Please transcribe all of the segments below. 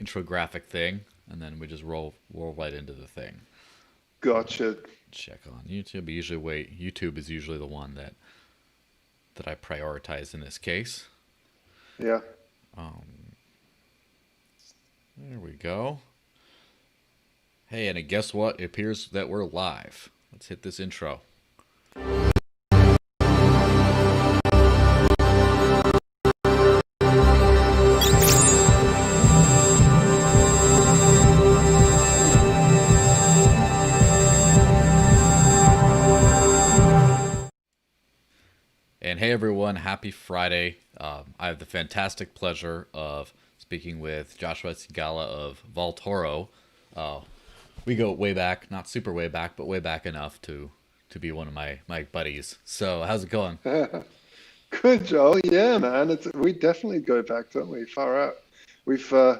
intro graphic thing, and then we just roll right into the thing. Gotcha. Check on YouTube. YouTube is usually the one that I prioritize in this case. Yeah. There we go. Hey, and guess what? It appears that we're live. Let's hit this intro. And hey everyone, happy Friday. I have the fantastic pleasure of speaking with Joshua Scigala of Vaultoro. We go way back, not super way back, but way back enough to be one of my buddies. So how's it going? Good, Joel. Yeah, man. We definitely go back, don't we? Far out. We've uh,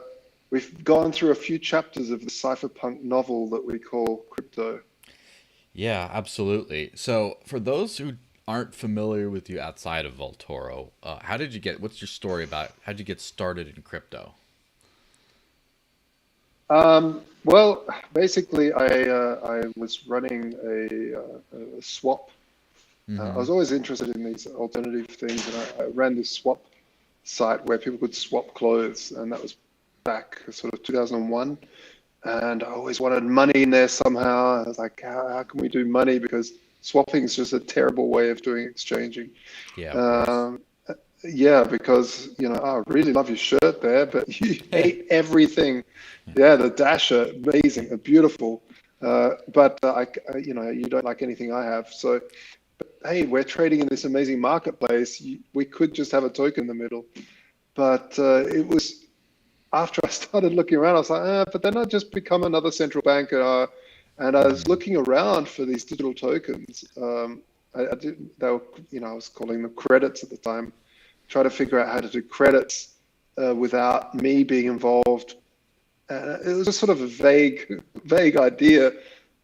we've gone through a few chapters of the cypherpunk novel that we call Crypto. Yeah, absolutely. So for those who aren't familiar with you outside of Vaultoro, how did you get, what's your story about, how did you get started in crypto? Well, basically, I was running a swap. I Mm-hmm. was always interested in these alternative things, and I ran this swap site where people could swap clothes, and that was back sort of 2001. And I always wanted money in there somehow. I was like, how can we do money? Because swapping is just a terrible way of doing exchanging. Yeah, of course. Um, yeah, because I really love your shirt there, but you hate everything. Yeah, the dasher, amazing, beautiful. But you don't like anything I have. So, hey, we're trading in this amazing marketplace. We could just have a token in the middle. But it was after I started looking around, I was like, but then I just become another central bank. And I was Mm-hmm. looking around for these digital tokens. I did, they were, I was calling them credits at the time, try to figure out how to do credits without me being involved. And it was just sort of a vague idea,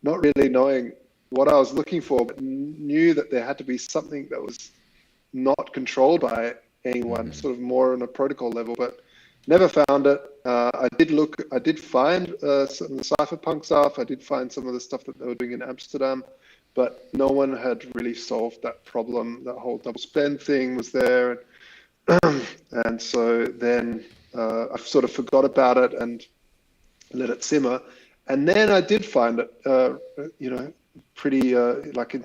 not really knowing what I was looking for, but knew that there had to be something that was not controlled by anyone, Mm-hmm. sort of more on a protocol level, but never found it. I did find some of the cypherpunk stuff. I did find some of the stuff that they were doing in Amsterdam, but no one had really solved that problem. That whole double spend thing was there. And so then I sort of forgot about it and let it simmer. And then I did find it, you know, pretty like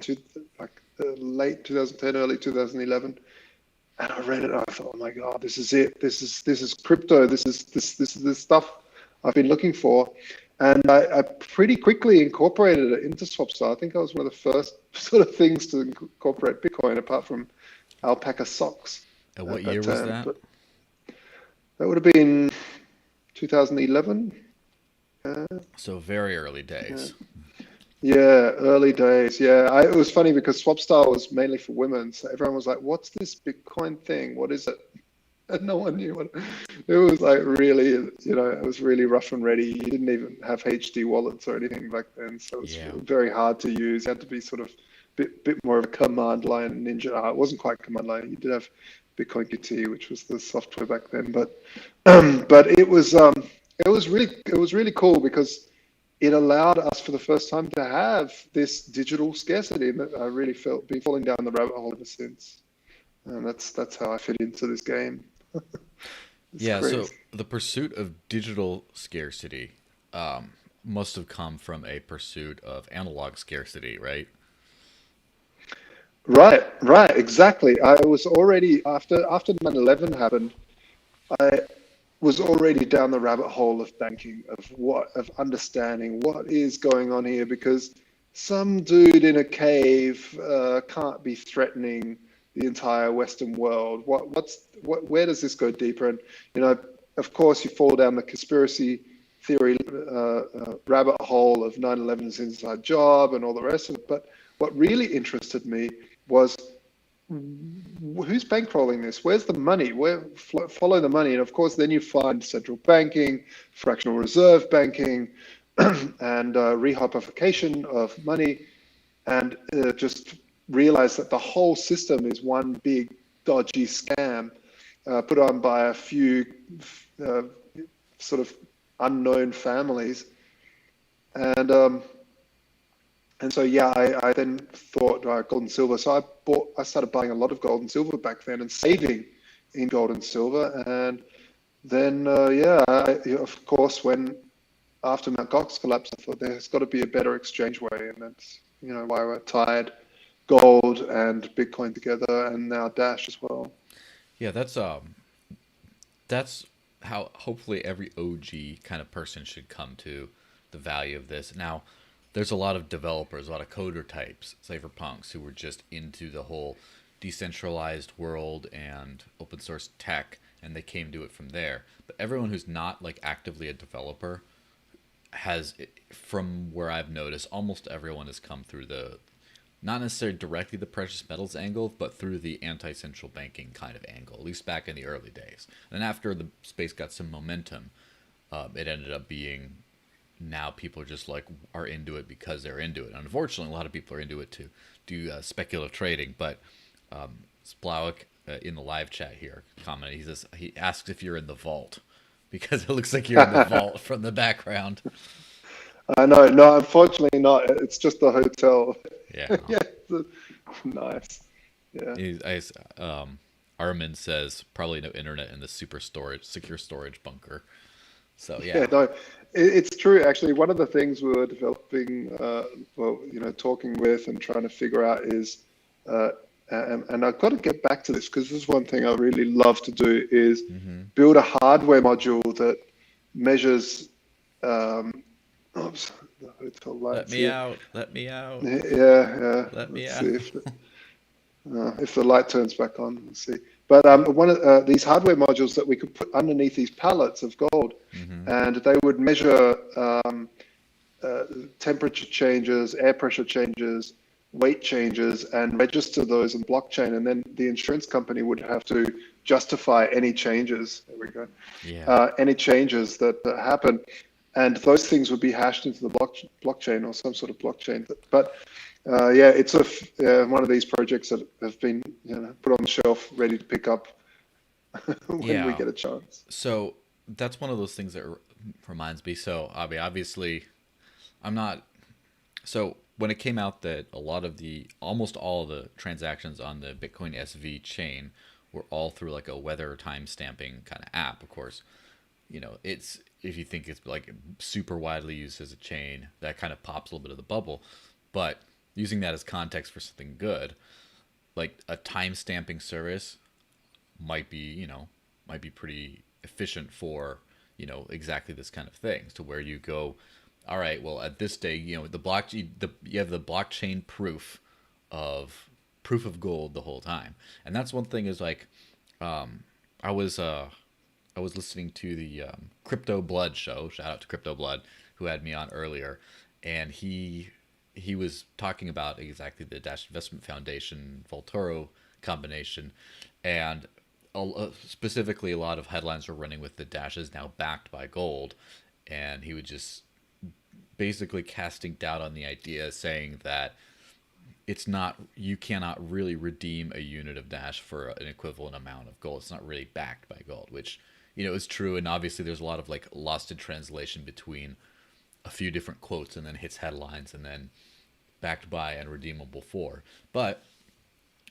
late 2010, early 2011, and I read it. And I thought, oh my God, this is it. This is crypto. This is the stuff I've been looking for. And I pretty quickly incorporated it into Swapstar. I think I was one of the first sort of things to incorporate Bitcoin, apart from alpaca socks And what at year that was time. that? But that would have been 2011. Uh, So very early yeah. days. Yeah, early days. Yeah, it was funny because Swapstar was mainly for women, so everyone was like, "What's this Bitcoin thing? What is it?" And no one knew what it was. Like really, it was really rough and ready. You didn't even have HD wallets or anything back then, so it was Yeah. very hard to use. You had to be sort of bit more of a command line ninja. It wasn't quite command line. You did have Bitcoin QT, which was the software back then, but it was really cool because it allowed us for the first time to have this digital scarcity that I really felt been falling down the rabbit hole ever since. And that's how I fit into this game. It's Yeah, so crazy. the pursuit of digital scarcity must have come from a pursuit of analog scarcity, right? Right, exactly. I was already after 9/11 happened, I was already down the rabbit hole of banking, of understanding what is going on here, because some dude in a cave can't be threatening the entire Western world. Where does this go deeper? And of course, you fall down the conspiracy theory rabbit hole of 9/11's inside job and all the rest of it. But what really interested me was who's bankrolling this? Where's the money? Follow the money, and of course, then you find central banking, fractional reserve banking, and rehypothecation of money, and just realize that the whole system is one big dodgy scam put on by a few uh, sort of unknown families. And and so yeah, I then thought gold and silver. So I started buying a lot of gold and silver back then and saving in gold and silver. And then of course, when after Mt. Gox collapsed, I thought there's got to be a better exchange way, and that's why I tied gold and Bitcoin together, and now Dash as well. Yeah, that's how hopefully every OG kind of person should come to the value of this. Now, there's a lot of developers, a lot of coder types, cypherpunks who were just into the whole decentralized world and open source tech, and they came to it from there. But everyone who's not like actively a developer has, from where I've noticed, almost everyone has come through the not necessarily directly the precious metals angle, but through the anti-central banking kind of angle, at least back in the early days. And after the space got some momentum, it ended up being now people are just like are into it because they're into it. Unfortunately, a lot of people are into it to do speculative trading. But Splowik in the live chat here commented, he asks if you're in the vault because it looks like you're in the vault from the background. I know, no, unfortunately not. It's just the hotel. Yeah. Yeah, nice. Yeah. Armin says probably no internet in the secure storage bunker. So Yeah, yeah, no, it's true. Actually, one of the things we were developing, talking with and trying to figure out is, and I've got to get back to this because this is one thing I really love to do is build a hardware module that measures. Oops, the hotel let lights me here. out. Let me out. Yeah, yeah. Let me Let's out. see if the light turns back on. Let's see. But one of these hardware modules that we could put underneath these pallets of gold, and they would measure temperature changes, air pressure changes, weight changes, and register those in blockchain. And then the insurance company would have to justify any changes. There we go. Yeah. Any changes that happen. And those things would be hashed into the blockchain or some sort of blockchain. But yeah, it's one of these projects that have been put on the shelf, ready to pick up when we Yeah. get a chance. So that's one of those things that reminds me. So obviously, I'm not. So when it came out that almost all of the transactions on the Bitcoin SV chain were all through like a weather time stamping kind of app, of course, it's if you think it's like super widely used as a chain, that kind of pops a little bit of the bubble. But using that as context for something good, like a time stamping service might be pretty efficient for exactly this kind of things, to where you go, all right, well at this day, you have the blockchain proof of gold the whole time. And that's one thing is like I was listening to the Crypto Blood show. Shout out to Crypto Blood, who had me on earlier, and he was talking about exactly the Dash Investment Foundation Vaultoro combination, and specifically a lot of headlines were running with the Dash is now backed by gold, and he was just basically casting doubt on the idea, saying that you cannot really redeem a unit of Dash for an equivalent amount of gold. It's not really backed by gold, which is true. And obviously there's a lot of like lost in translation between a few different quotes and then hits headlines and then backed by and redeemable for. But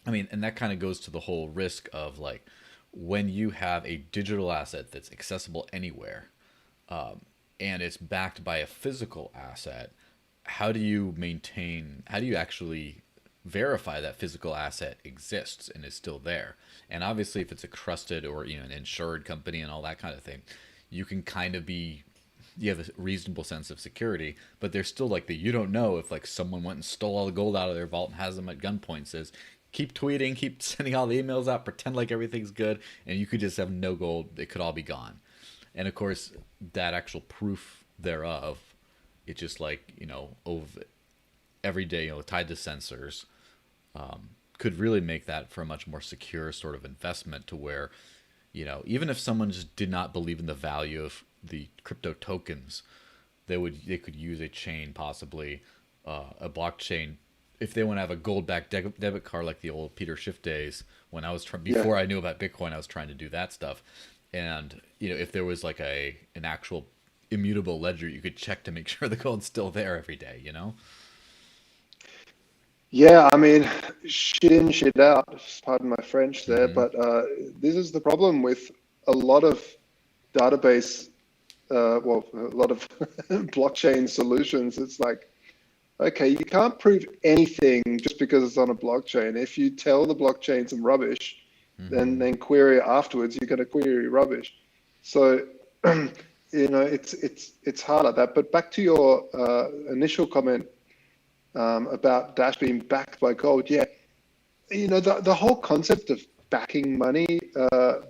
I mean, and that kind of goes to the whole risk of like when you have a digital asset that's accessible anywhere, and it's backed by a physical asset, how do you actually verify that physical asset exists and is still there? And obviously if it's a trusted or an insured company and all that kind of thing, you can kind of you have a reasonable sense of security. But there's still like you don't know if like someone went and stole all the gold out of their vault and has them at gunpoint, says keep tweeting, keep sending all the emails out, pretend like everything's good, and you could just have no gold. It could all be gone. And of course that actual proof thereof, it's just like over every day, tied to sensors, could really make that for a much more secure sort of investment, to where even if someone just did not believe in the value of the crypto tokens, they could use a chain, possibly a blockchain, if they want to have a gold backed debit card like the old Peter Schiff days, when I was before I knew about Bitcoin, I was trying to do that stuff. And if there was like an actual immutable ledger you could check to make sure the gold's still there every day, Yeah, I mean, shit in, shit out, pardon my French there, Mm-hmm. but this is the problem with a lot of database, well, a lot of blockchain solutions. It's like, okay, you can't prove anything just because it's on a blockchain. If you tell the blockchain some rubbish, Mm-hmm. then query it afterwards, you're going to query rubbish. So, it's hard like that. But back to your initial comment about Dash being backed by gold, yeah, the whole concept of backing money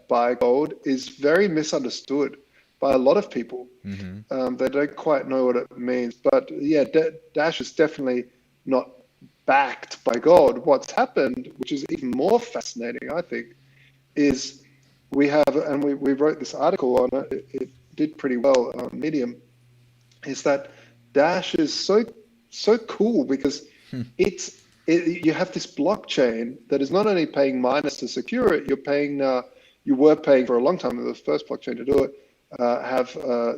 by gold is very misunderstood by a lot of people. Mm-hmm. They don't quite know what it means. But yeah, Dash is definitely not backed by gold. What's happened, which is even more fascinating, I think, is we have, and we wrote this article on it, it did pretty well on Medium, is that Dash is so cool because you have this blockchain that is not only paying miners to secure it, you were paying for a long time, the first blockchain to do it, have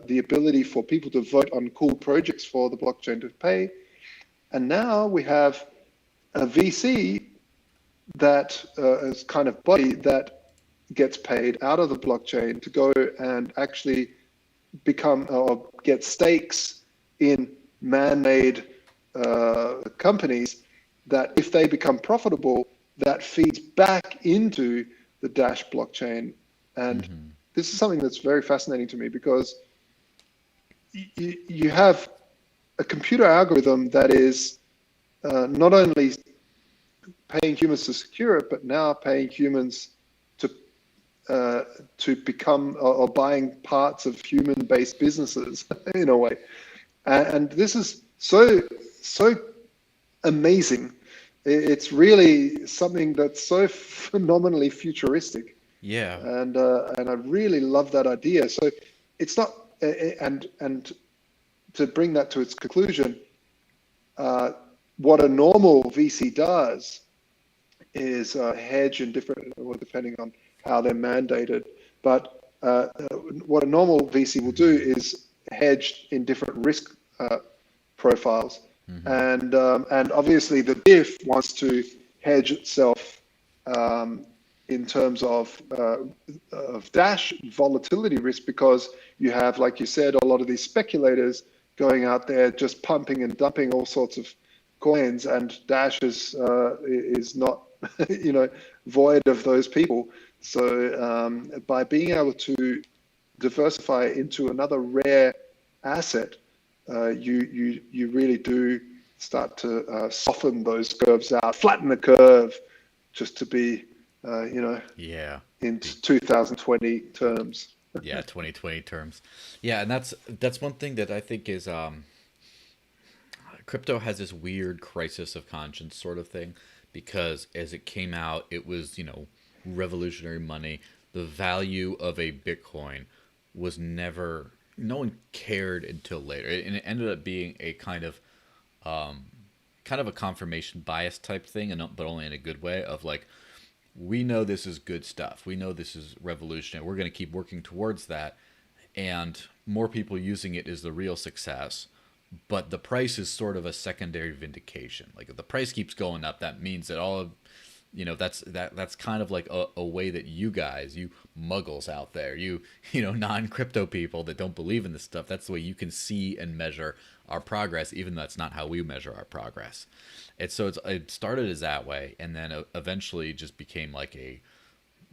the ability for people to vote on cool projects for the blockchain to pay. And now we have a VC that is kind of body that gets paid out of the blockchain to go and actually become or get stakes in man-made companies that if they become profitable, that feeds back into the Dash blockchain. And Mm-hmm. this is something that's very fascinating to me because you have a computer algorithm that is not only paying humans to secure it, but now paying humans to become or buying parts of human-based businesses in a way. And this is so amazing. It's really something that's so phenomenally futuristic, Yeah. and I really love that idea. So it's not, and to bring that to its conclusion, what a normal VC does is hedge in different, well, depending on how they're mandated. But what a normal VC will do is hedge in different risk profiles, Mm-hmm. and obviously the diff wants to hedge itself in terms of Dash volatility risk because you have, like you said, a lot of these speculators going out there just pumping and dumping all sorts of coins, and Dash is not void of those people. So by being able to diversify into another rare asset, you really do start to soften those curves out, flatten the curve, just to be Yeah. in Be 2020 terms. Yeah, 2020 terms. Yeah, and that's one thing that I think is crypto has this weird crisis of conscience sort of thing because as it came out, it was, revolutionary money. The value of a Bitcoin was never, no one cared until later. And it ended up being a kind of a confirmation bias type thing, but only in a good way of like, we know this is good stuff. We know this is revolutionary. We're going to keep working towards that. And more people using it is the real success. But the price is sort of a secondary vindication. Like if the price keeps going up, that means that all of, that's kind of like a way that you guys, you muggles out there, non-crypto people that don't believe in this stuff, that's the way you can see and measure our progress, even though that's not how we measure our progress. And so it started as that way, and then eventually just became like a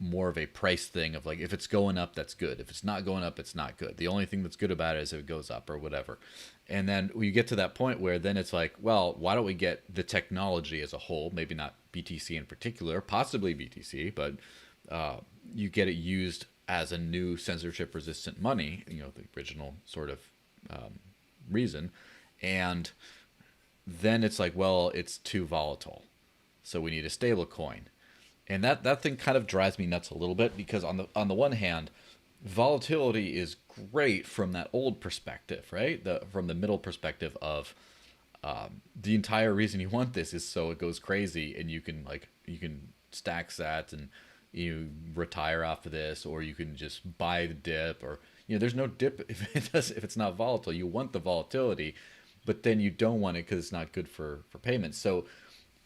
more of a price thing of like, if it's going up, that's good. If it's not going up, it's not good. The only thing that's good about it is if it goes up or whatever. And then we get to that point where then it's like, well, why don't we get the technology as a whole, maybe not BTC in particular, possibly BTC, but you get it used as a new censorship resistant money, the original sort of reason. And then it's like, well, it's too volatile, so we need a stable coin. And that thing kind of drives me nuts a little bit because on the one hand, volatility is great from that old perspective, right? From the middle perspective of the entire reason you want this is so it goes crazy and you can stack sats and you retire off of this, or you can just buy the dip, or there's no dip if it's not volatile. You want the volatility, but then you don't want it because it's not good for payments. So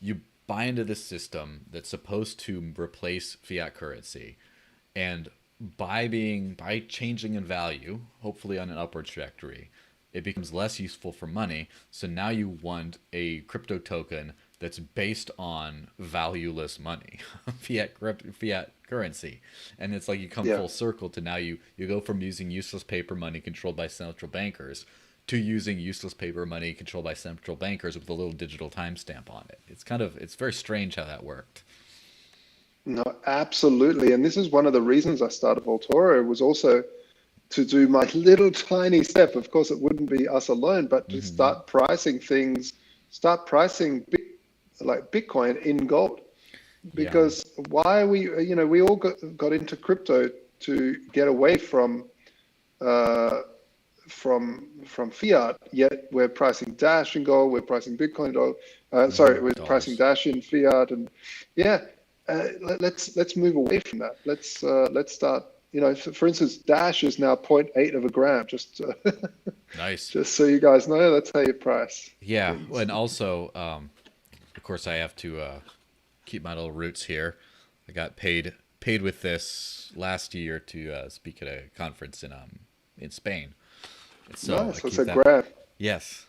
you buy into this system that's supposed to replace fiat currency, and by changing in value, hopefully on an upward trajectory, it becomes less useful for money. So now you want a crypto token that's based on valueless money, fiat currency, and it's like you come Yeah. full circle to now you go from using useless paper money controlled by central bankers to using useless paper money controlled by central bankers with a little digital timestamp on it. It's very strange how that worked. No, absolutely. And this is one of the reasons I started Vaultoro, was also to do my little tiny step. Of course, it wouldn't be us alone, but to Hmm. start pricing things, start pricing like Bitcoin in gold. Yeah. Because why we all got into crypto to get away uh, from fiat, yet we're pricing Dash in gold, we're pricing Bitcoin in gold. Sorry, we're pricing Dollars. Dash in fiat, and yeah, let's move away from that. Let's start. For instance, Dash is now zero point 0.8 of a gram. Just Nice. just so you guys know, that's how you price Yeah, things. and also, of course, I have to keep my little roots here. I got paid with this last year to speak at a conference in Spain. So I Nice. That's keep a that. gram. Yes,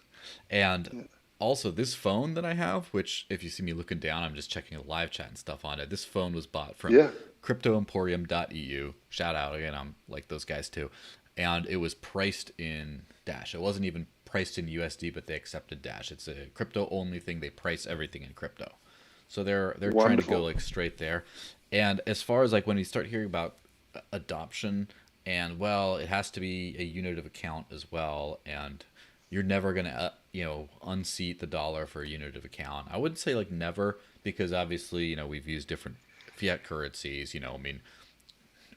and also this phone that I have, which if you see me looking down, I'm just checking the live chat and stuff on it. This phone was bought from Yeah. cryptoemporium.eu. Shout out again, I'm like those guys too. And it was priced in Dash. It wasn't even priced in USD, but they accepted Dash. It's a crypto only thing. They price everything in crypto. So they're trying to go Wonderful. like straight there. And as far as like when you start hearing about adoption, and well, it has to be a unit of account as well, and you're never gonna unseat the dollar for a unit of account. I wouldn't say like never, because obviously we've used different fiat currencies. I mean,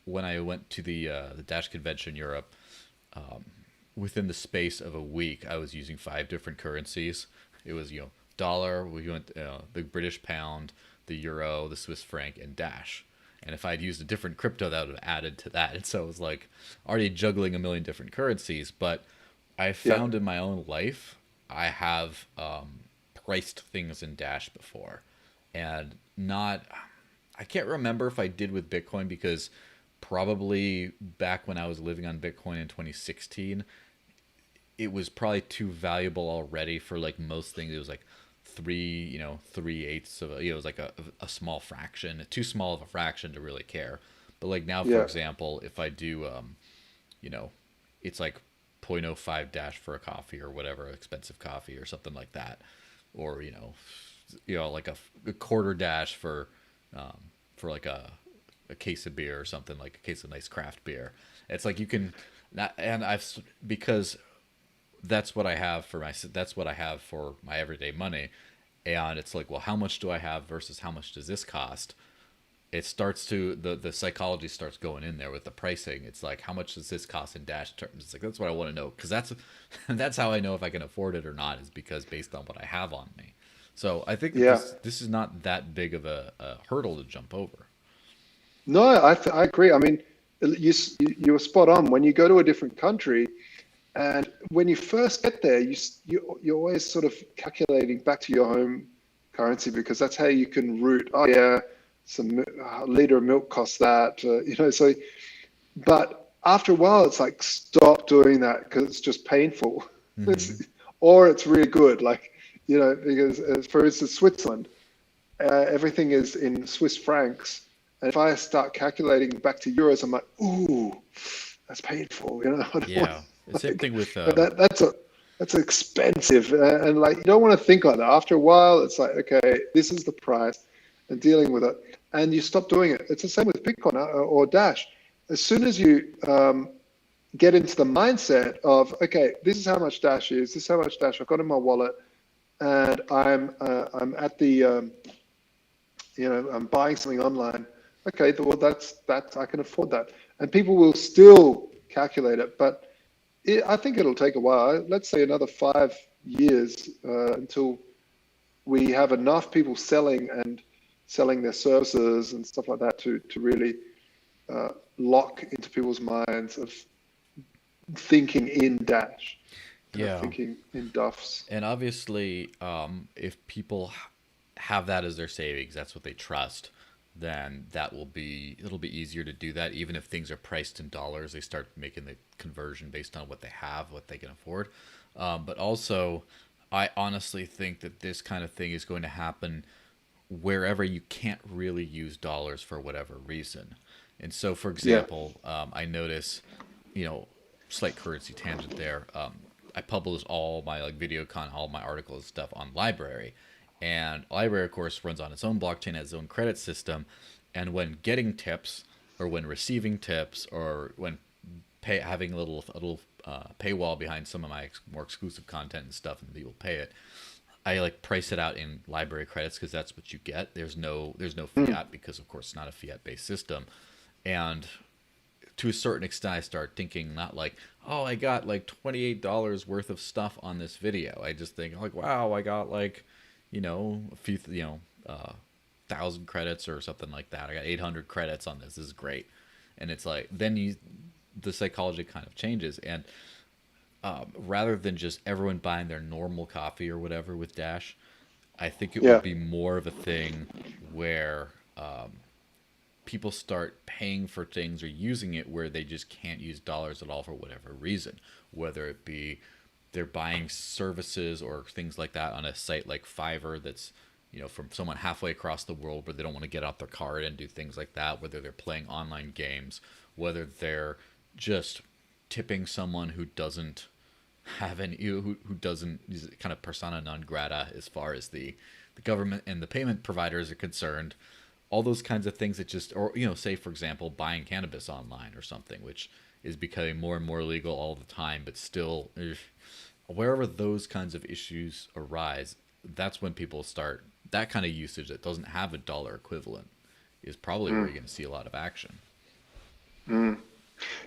when I went to the Dash convention in Europe, within the space of a week, I was using 5 different currencies. It was dollar. We went the British pound, the euro, the Swiss franc, and Dash. And if I'd used a different crypto, that would have added to that. And so it was like already juggling a million different currencies. But I Yeah. found in my own life, I have priced things in Dash before, and not. I can't remember if I did with Bitcoin, because probably back when I was living on Bitcoin in 2016, it was probably too valuable already for like most things. It was like 3/8 of it was like a small fraction, too small of a fraction to really care. But like now, for Yeah. example, if I do, you know, it's like 0.05 dash for a coffee or whatever, expensive coffee or something like that, or like a quarter dash for like a case of beer or something, like a case of nice craft beer. It's like you can not, and because that's what I have for my everyday money. And it's like, well, how much do I have versus how much does this cost? It starts to the psychology starts going in there with the pricing. It's like, how much does this cost in dash terms? It's like, that's what I want to know, because that's how I know if I can afford it or not, is because based on what I have on me. So I think that Yeah. this is not that big of a hurdle to jump over. No, I agree. I mean, you were spot on. When you go to a different country, and when you first get there, you're always sort of calculating back to your home currency, because that's how you can route. Oh yeah, a liter of milk costs that. So but after a while, it's like, stop doing that, because it's just painful. Hmm. It's, or it's really good, like because for instance, Switzerland, everything is in Swiss francs, and if I start calculating back to euros, I'm like, ooh, that's painful. I don't want, Yeah, the same like thing with that's expensive, and like, you don't want to think like that. After a while, it's like, okay, this is the price, and dealing with it, and you stop doing it. It's the same with Bitcoin or Dash. As soon as you get into the mindset of, okay, this is how much Dash is, this is how much Dash I've got in my wallet, and I'm at the I'm buying something online. Okay, well, that's I can afford that, and people will still calculate it, but I think it'll take a while. Let's say another 5 years until we have enough people selling their services and stuff like that to really lock into people's minds of thinking in Dash, Yeah. thinking in Duffs. And obviously, if people have that as their savings, that's what they trust, then it'll be easier to do that. Even if things are priced in dollars, they start making the conversion based on what they have, what they can afford. But also, I honestly think that this kind of thing is going to happen wherever you can't really use dollars for whatever reason. And so, for Yeah. example, I notice, you know, slight currency tangent there. I publish all my like video content, all my articles and stuff on LBRY, and LBRY of course runs on its own blockchain, has its own credit system, and when getting tips or when receiving tips or when having a little paywall behind some of my more exclusive content and stuff, and people pay it. I like price it out in LBRY credits because that's what you get. There's no fiat because of course it's not a fiat based system, and to a certain extent, I start thinking not like, oh, I got like $28 worth of stuff on this video. I just think like, wow, I got like, a few, 1,000 credits or something like that. I got 800 credits on this. This is great. And it's like, the psychology kind of changes. And rather than just everyone buying their normal coffee or whatever with Dash, I think it will Yeah. be more of a thing where people start paying for things or using it where they just can't use dollars at all for whatever reason, whether it be they're buying services or things like that on a site like Fiverr that's from someone halfway across the world where they don't want to get out their card and do things like that, whether they're playing online games, whether they're just tipping someone who doesn't have any who doesn't is kind of persona non grata as far as the government and the payment providers are concerned, all those kinds of things that just, or say for example buying cannabis online or something, which is becoming more and more legal all the time, but still wherever those kinds of issues arise, that's when people start that kind of usage that doesn't have a dollar equivalent is probably where you're going to see a lot of action.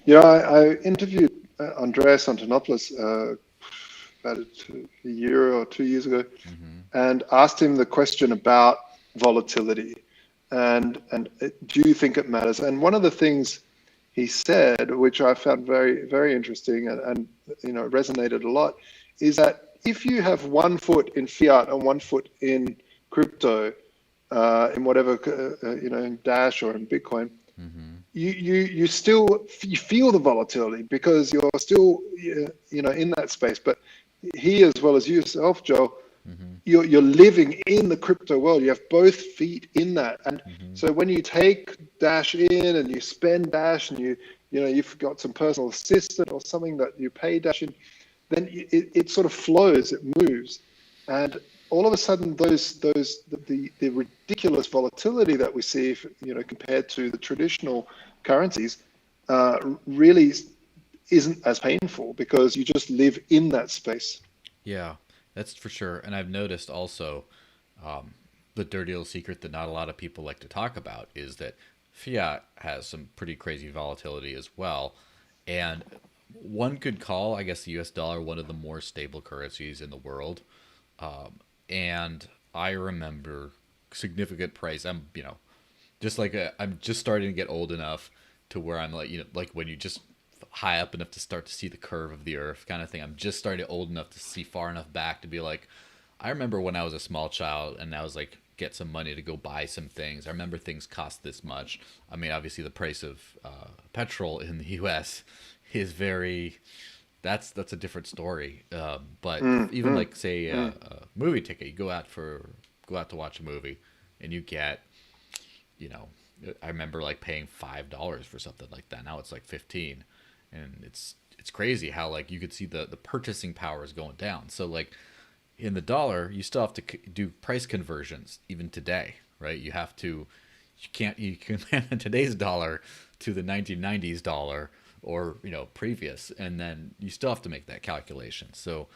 Yeah, I interviewed Andreas Antonopoulos about a year or 2 years ago, and asked him the question about volatility, and do you think it matters? And one of the things he said, which I found very very interesting and resonated a lot, is that if you have 1 foot in fiat and 1 foot in crypto, in whatever in Dash or in Bitcoin, you still you feel the volatility because you're still in that space. But he, as well as yourself, Joe, you're living in the crypto world. You have both feet in that, and so when you take Dash in and you spend Dash and you've got some personal assistant or something that you pay Dash in, then it sort of flows, it moves, and all of a sudden the ridiculous volatility that we see, compared to the traditional currencies, really isn't as painful because you just live in that space. Yeah, that's for sure. And I've noticed also the dirty little secret that not a lot of people like to talk about is that fiat has some pretty crazy volatility as well. And one could call, I guess, the US dollar one of the more stable currencies in the world. And I remember significant price. I'm just starting to get old enough to where I'm like, like when you just high up enough to start to see the curve of the earth kind of thing. I'm just starting to old enough to see far enough back to be like, I remember when I was a small child and I was like, get some money to go buy some things. I remember things cost this much. I mean, obviously the price of petrol in the U.S. is very, that's a different story. But even like say a movie ticket, you go out to watch a movie, and you get, I remember like paying $5 for something like that. Now it's like 15, and it's crazy how like you could see the purchasing power is going down. So like in the dollar, you still have to do price conversions even today, right? You can today's dollar to the 1990s dollar or previous, and then you still have to make that calculation. So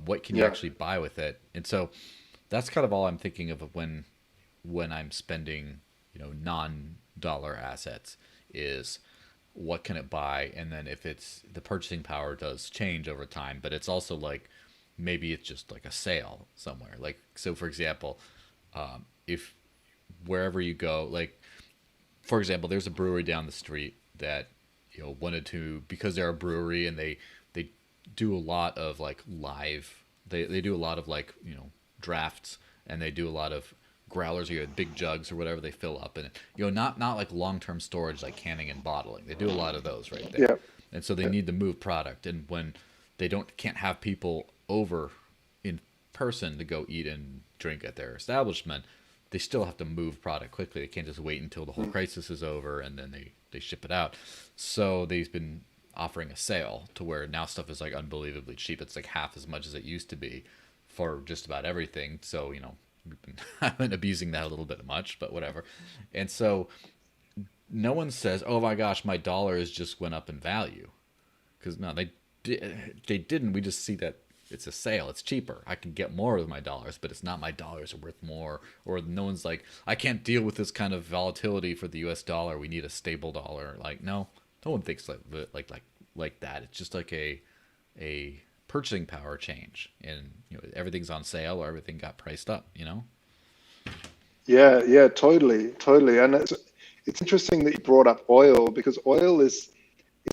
what can you Yeah. actually buy with it? And so that's kind of all I'm thinking of when I'm spending non-dollar assets is what can it buy, and then if it's the purchasing power does change over time, but it's also like maybe it's just like a sale somewhere. Like so, for example, if wherever you go, like for example, there's a brewery down the street that wanted to, because they're a brewery and they do a lot of like live, they do a lot of like drafts, and they do a lot of growlers, or big jugs or whatever they fill up, and not like long-term storage like canning and bottling. They do a lot of those right there. Yeah. And so they Yeah. need to move product, and when they can't have people over in person to go eat and drink at their establishment, they still have to move product quickly. They can't just wait until the whole crisis is over and then they ship it out. So they've been offering a sale to where now stuff is like unbelievably cheap. It's like half as much as it used to be for just about everything. So we've been I've been abusing that a little bit much, but whatever. And so no one says, "Oh my gosh, my dollars just went up in value," because no, they didn't. We just see that it's a sale. It's cheaper. I can get more with my dollars, but it's not my dollars are worth more. Or no one's like, I can't deal with this kind of volatility for the U.S. dollar. We need a stable dollar. Like no one thinks like that. It's just like a purchasing power change, and everything's on sale or everything got priced up. Yeah, yeah, totally, totally. And it's interesting that you brought up oil, because oil is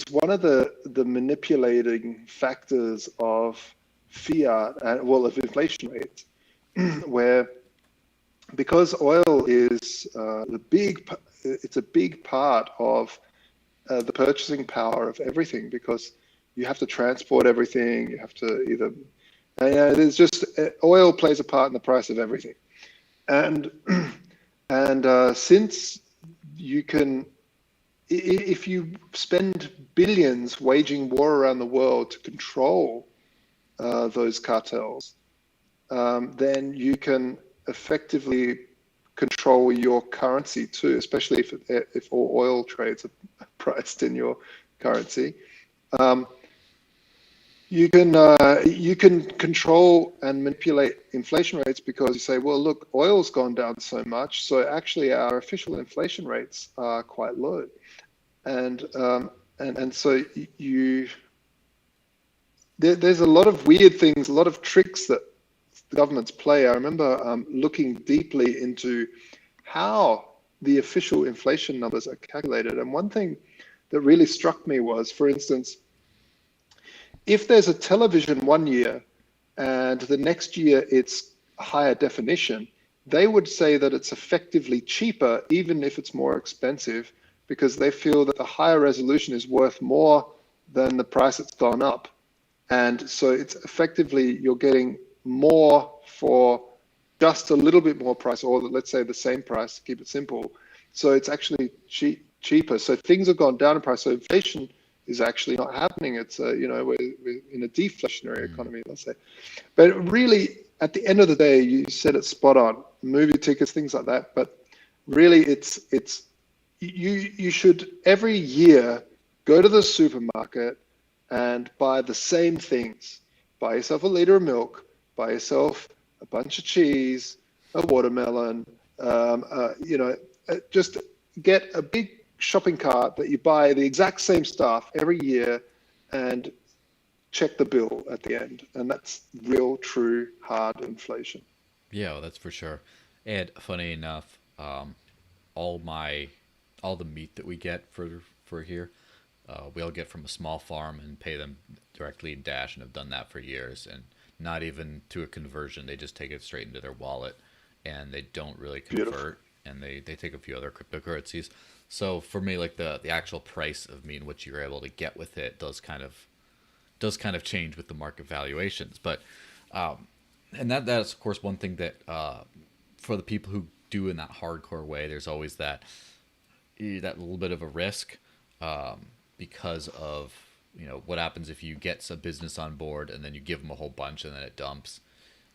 one of the manipulating factors of fiat and, well, of inflation rates, where, because oil is it's a big part of the purchasing power of everything, because you have to transport everything. You have to either, there's just oil plays a part in the price of everything. And since you can, if you spend billions waging war around the world to control those cartels, then you can effectively control your currency too, especially if all oil trades are priced in your currency. You can control and manipulate inflation rates, because you say, well, look, oil's gone down so much, so actually our official inflation rates are quite low, and so there's a lot of weird things, a lot of tricks that the governments play. I remember looking deeply into how the official inflation numbers are calculated, and one thing that really struck me was, for instance, if there's a television one year and the next year it's higher definition, they would say that it's effectively cheaper, even if it's more expensive, because they feel that the higher resolution is worth more than the price it's gone up. And so it's effectively, you're getting more for just a little bit more price, or let's say the same price, to keep it simple. So it's actually cheaper. So things have gone down in price. So inflation is actually not happening. It's we're in a deflationary economy, let's say. But really, at the end of the day, you said it spot on. Movie tickets, things like that. But really, it's you should every year go to the supermarket and buy the same things. Buy yourself a liter of milk. Buy yourself a bunch of cheese, a watermelon. Just get a big shopping cart that you buy the exact same stuff every year, and check the bill at the end. And that's real, true, hard inflation. Yeah, well, that's for sure. And funny enough, all the meat that we get for here, we all get from a small farm and pay them directly in Dash, and have done that for years, and not even to a conversion. They just take it straight into their wallet, and they don't really convert. Beautiful. And they take a few other cryptocurrencies. So for me, like the actual price of meat and what you're able to get with it does kind of change with the market valuations. But and that's of course one thing that for the people who do in that hardcore way, there's always that little bit of a risk, because of what happens if you get a business on board and then you give them a whole bunch and then it dumps.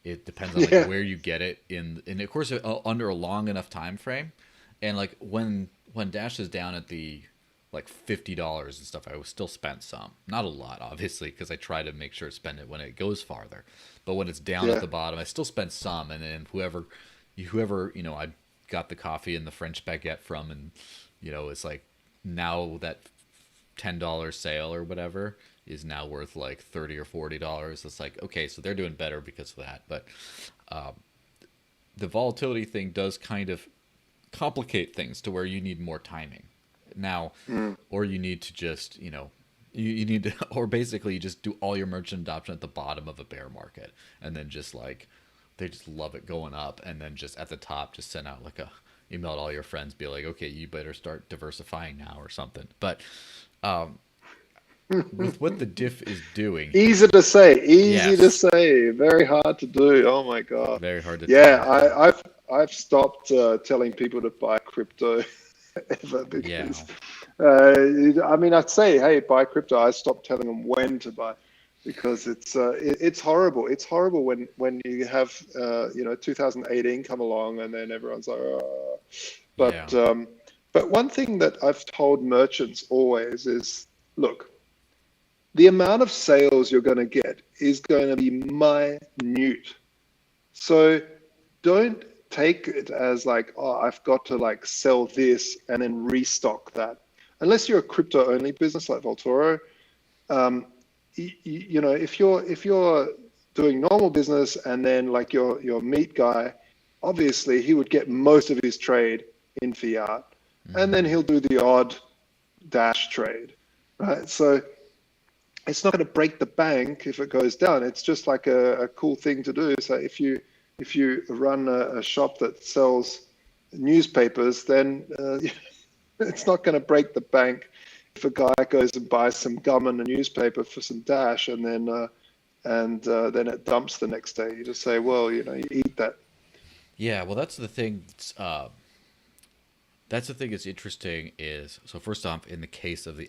It depends on like where you get it and of course under a long enough time frame, and like when Dash is down at the like $50 and stuff, I will still spend some, not a lot obviously, because I try to make sure to spend it when it goes farther. But when it's down at the bottom, I still spend some, and then whoever I got the coffee and the French baguette from, and it's like now that $10 sale or whatever is now worth like $30 or $40. It's like, okay, so they're doing better because of that. But the volatility thing does kind of complicate things to where you need more timing. Now, Mm. or you need to just, you need to, or basically you just do all your merchant adoption at the bottom of a bear market, and then just like, they just love it going up, and then just at the top, just send out like a email to all your friends, be like, okay, you better start diversifying now or something. But um, with what the diff is doing, Easy to yes, say, very hard to do. Oh my God. very hard to Yeah, do. I've stopped telling people to buy crypto ever Yeah, because I mean I'd say hey buy crypto. I stopped telling them when to buy because it's horrible. It's horrible when you have 2018 come along and then everyone's like oh. yeah, But one thing that I've told merchants always is look, the amount of sales you're going to get is going to be minute. So don't take it as like, oh, I've got to like sell this and then restock that. Unless you're a crypto only business like Vaultoro, um, if you're doing normal business and then like your meat guy, obviously he would get most of his trade in fiat, and then hmm, he'll do the odd dash trade, right? So it's not going to break the bank if it goes down. It's just like a cool thing to do. So if you run a shop that sells newspapers, then it's not going to break the bank if a guy goes and buys some gum and a newspaper for some dash, and then it dumps the next day. You just say, well, you eat that. yeah. Well, that's the thing. That's the thing that's interesting is, so first off, in the case of the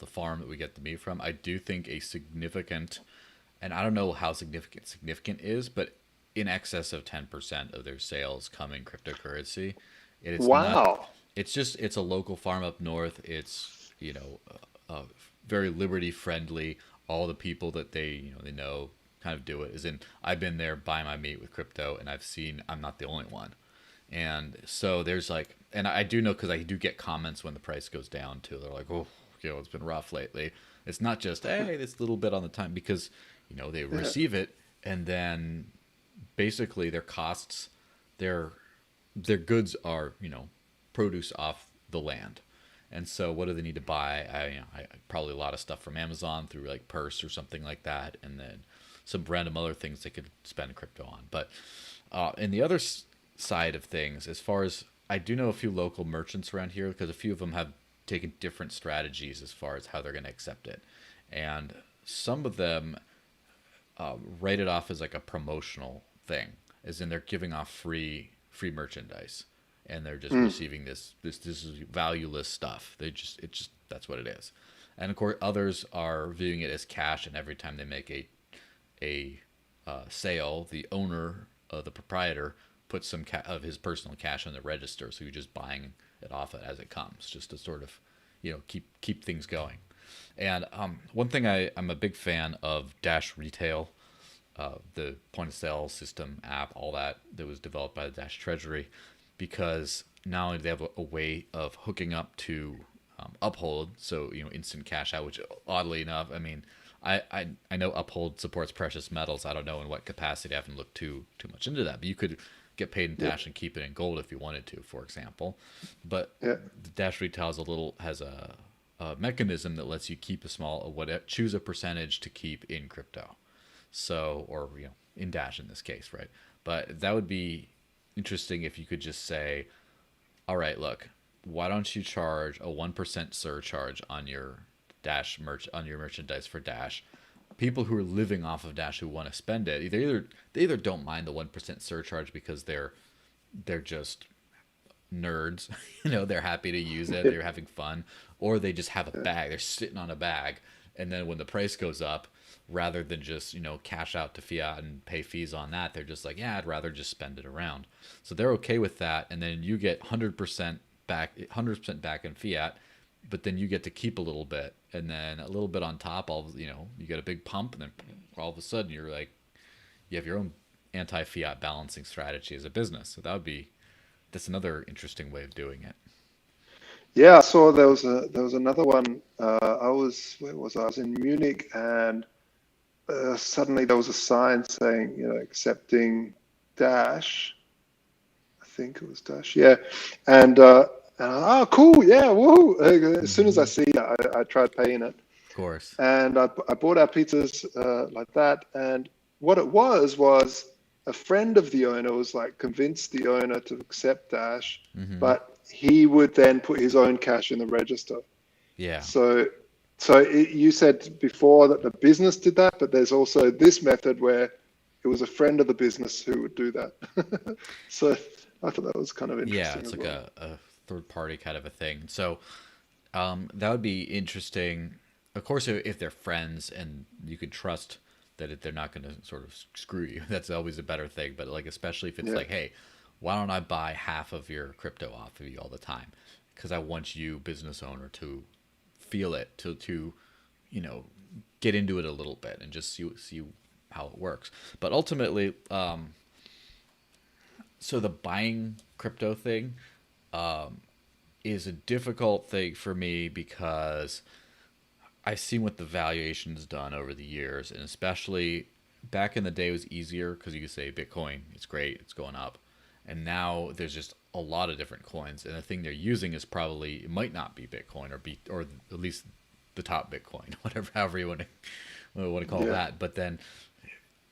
farm that we get the meat from, I do think a significant, and I don't know how significant is, but in excess of 10% of their sales come in cryptocurrency. And it's not, Wow. it's a local farm up north. It's, very liberty friendly. All the people that they know kind of do it. As in, I've been there buying my meat with crypto, and I've seen I'm not the only one. And so there's like, and I do know because I do get comments when the price goes down too. They're like, oh, it's been rough lately. It's not just, hey, this little bit on the time, because, they Yeah. receive it, and then basically their costs, their their goods are, produce off the land. And so what do they need to buy? I probably a lot of stuff from Amazon through like Purse or something like that, and then some random other things they could spend crypto on. But in the other side of things, as far as I do know a few local merchants around here, because a few of them have taken different strategies as far as how they're going to accept it. And some of them write it off as like a promotional thing, as in they're giving off free merchandise, and they're just Mm. receiving this is valueless stuff. It's just that's what it is. And of course, others are viewing it as cash, and every time they make a sale, the owner, the proprietor, puts some of his personal cash on the register, so you're just buying it off as it comes, just to sort of, keep things going. And one thing I'm a big fan of Dash Retail, the point of sale system app, all that was developed by the Dash Treasury, because not only do they have a way of hooking up to Uphold, so instant cash out, which oddly enough, I mean, I know Uphold supports precious metals. I don't know in what capacity. I haven't looked too much into that, but you could get paid in Yeah. Dash and keep it in gold if you wanted to, for example. But Yeah. the Dash Retail has a mechanism that lets you keep choose a percentage to keep in crypto. So, or in Dash in this case, right? But that would be interesting if you could just say, all right, look, why don't you charge a 1% surcharge on your on your merchandise for Dash? People who are living off of Dash who want to spend it, they either don't mind the 1% surcharge because they're just nerds, they're happy to use it, Yeah. they're having fun, or they just have a bag, they're sitting on a bag, and then when the price goes up, rather than just cash out to fiat and pay fees on that, they're just like, yeah, I'd rather just spend it around. So they're okay with that, and then you get 100% back in fiat, but then you get to keep a little bit, and then a little bit on top, you get a big pump, and then all of a sudden you're like, you have your own anti-fiat balancing strategy as a business. So that's another interesting way of doing it. Yeah, I saw there was another one. I was where was I? I was in Munich, and suddenly there was a sign saying, accepting Dash. I think it was Dash. Yeah, and And oh, cool, yeah, woohoo! As soon as I see it, I try paying it. Of course. And I bought our pizzas like that. And what it was a friend of the owner was like convinced the owner to accept Dash, Hmm. but he would then put his own cash in the register. Yeah. So, you said before that the business did that, but there's also this method where it was a friend of the business who would do that. So I thought that was kind of Yeah, interesting it's as like well. a third party kind of a thing. So that would be interesting. Of course, if they're friends and you can trust that they're not going to sort of screw you, that's always a better thing. But like, especially if it's Yeah. like, hey, why don't I buy half of your crypto off of you all the time? Because I want you, business owner, to feel it, to you know, get into it a little bit and just see how it works. But ultimately, so the buying crypto thing is a difficult thing for me because I've seen what the valuation's done over the years, and especially back in the day it was easier because you could say Bitcoin, it's great, it's going up, and now there's just a lot of different coins, and the thing they're using is probably it might not be Bitcoin or at least the top Bitcoin, whatever, however you want to call Yeah. that. But then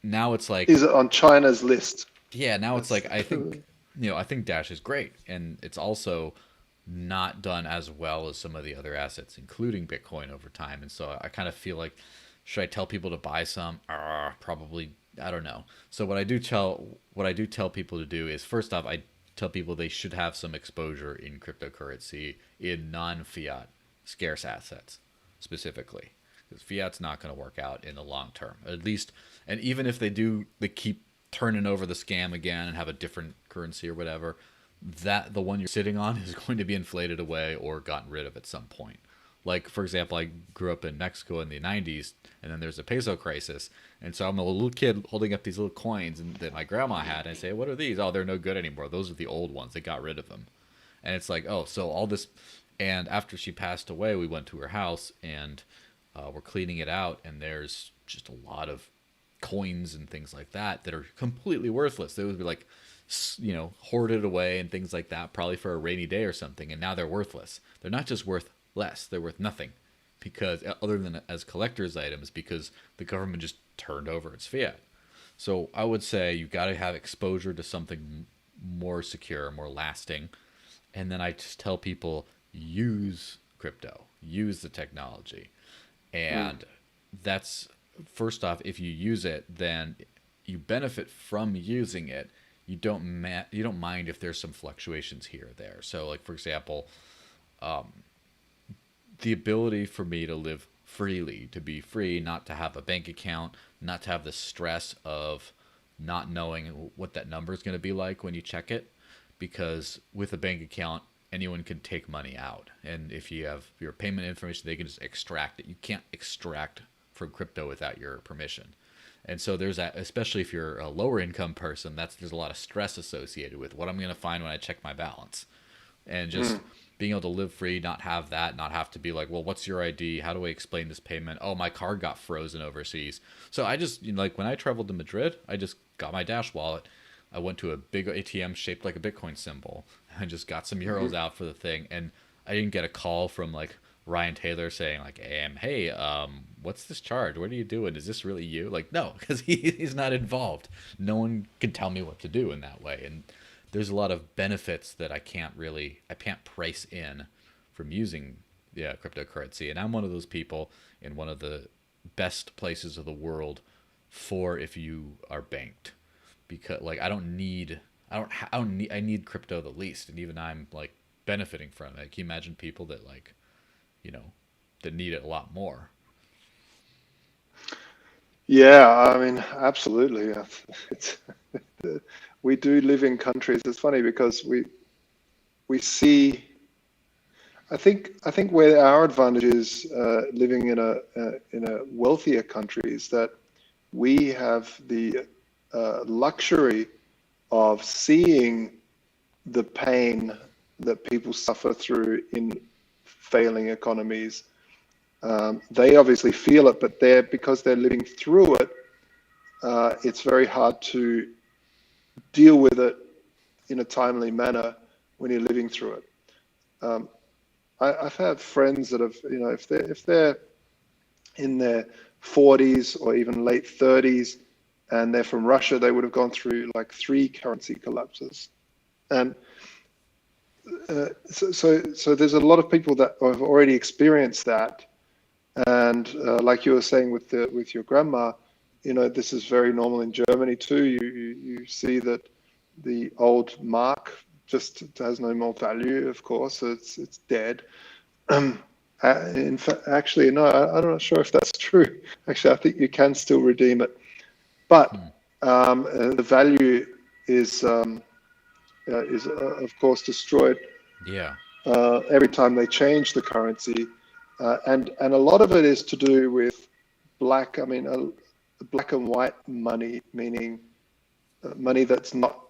now it's like, Is it on China's list? yeah, now it's That's like I think Dash is great, and it's also not done as well as some of the other assets, including Bitcoin over time. And so I kind of feel like, should I tell people to buy some? Probably, I don't know. So what I do tell people to do is, first off, I tell people they should have some exposure in cryptocurrency in non-fiat scarce assets specifically, because fiat's not going to work out in the long term, at least. And even if they do, they keep turning over the scam again and have a different currency or whatever, that the one you're sitting on is going to be inflated away or gotten rid of at some point. Like, for example, I grew up in Mexico in the 90s, and then there's a peso crisis. And so I'm a little kid holding up these little coins that my grandma had. And I say, what are these? Oh, they're no good anymore. Those are the old ones. They got rid of them. And it's like, oh, so all this. And after she passed away, we went to her house and we're cleaning it out. And there's just a lot of coins and things like that are completely worthless. They would be like, hoarded away and things like that, probably for a rainy day or something. And now they're worthless. They're not just worth less, they're worth nothing, because other than as collector's items, because the government just turned over its fiat. So I would say you got to have exposure to something more secure, more lasting. And then I just tell people, use crypto, use the technology. And that's, first off, if you use it, then you benefit from using it. You don't mind if there's some fluctuations here or there. So, like, for example, the ability for me to live freely, to be free, not to have a bank account, not to have the stress of not knowing what that number is going to be like when you check it, because with a bank account, anyone can take money out, and if you have your payment information, they can just extract it. You can't extract from crypto without your permission. And so there's that, especially if you're a lower income person, there's a lot of stress associated with what I'm going to find when I check my balance. And just being able to live free, not have that, not have to be like, well, what's your ID? How do I explain this payment? Oh, my card got frozen overseas. So I just, like when I traveled to Madrid, I just got my Dash wallet. I went to a big ATM shaped like a Bitcoin symbol. I just got some euros out for the thing. And I didn't get a call from like Ryan Taylor saying like, hey, what's this charge? What are you doing? Is this really you? Like, no, because he's not involved. No one can tell me what to do in that way. And there's a lot of benefits that I can't price in from using cryptocurrency. And I'm one of those people in one of the best places of the world for if you are banked, because like I need crypto the least, and even I'm like benefiting from it. Can you imagine people that like, you know, that need it a lot more? Yeah, I mean, absolutely. It's, we do live in countries. It's funny because we see. I think where our advantage is living in a wealthier country is that we have the luxury of seeing the pain that people suffer through in failing economies. They obviously feel it, but because they're living through it, it's very hard to deal with it in a timely manner when you're living through it. I've had friends that have, if they're in their 40s or even late 30s, and they're from Russia, they would have gone through like 3 currency collapses. And so there's a lot of people that have already experienced that. And like you were saying with your grandma, this is very normal in Germany too. You see that the old mark just has no more value, of course. It's dead. In fact, actually, no, I'm not sure if that's true. Actually, I think you can still redeem it, but the value is of course destroyed Yeah. every time they change the currency, and a lot of it is to do with black. I mean, black and white money, meaning money that's not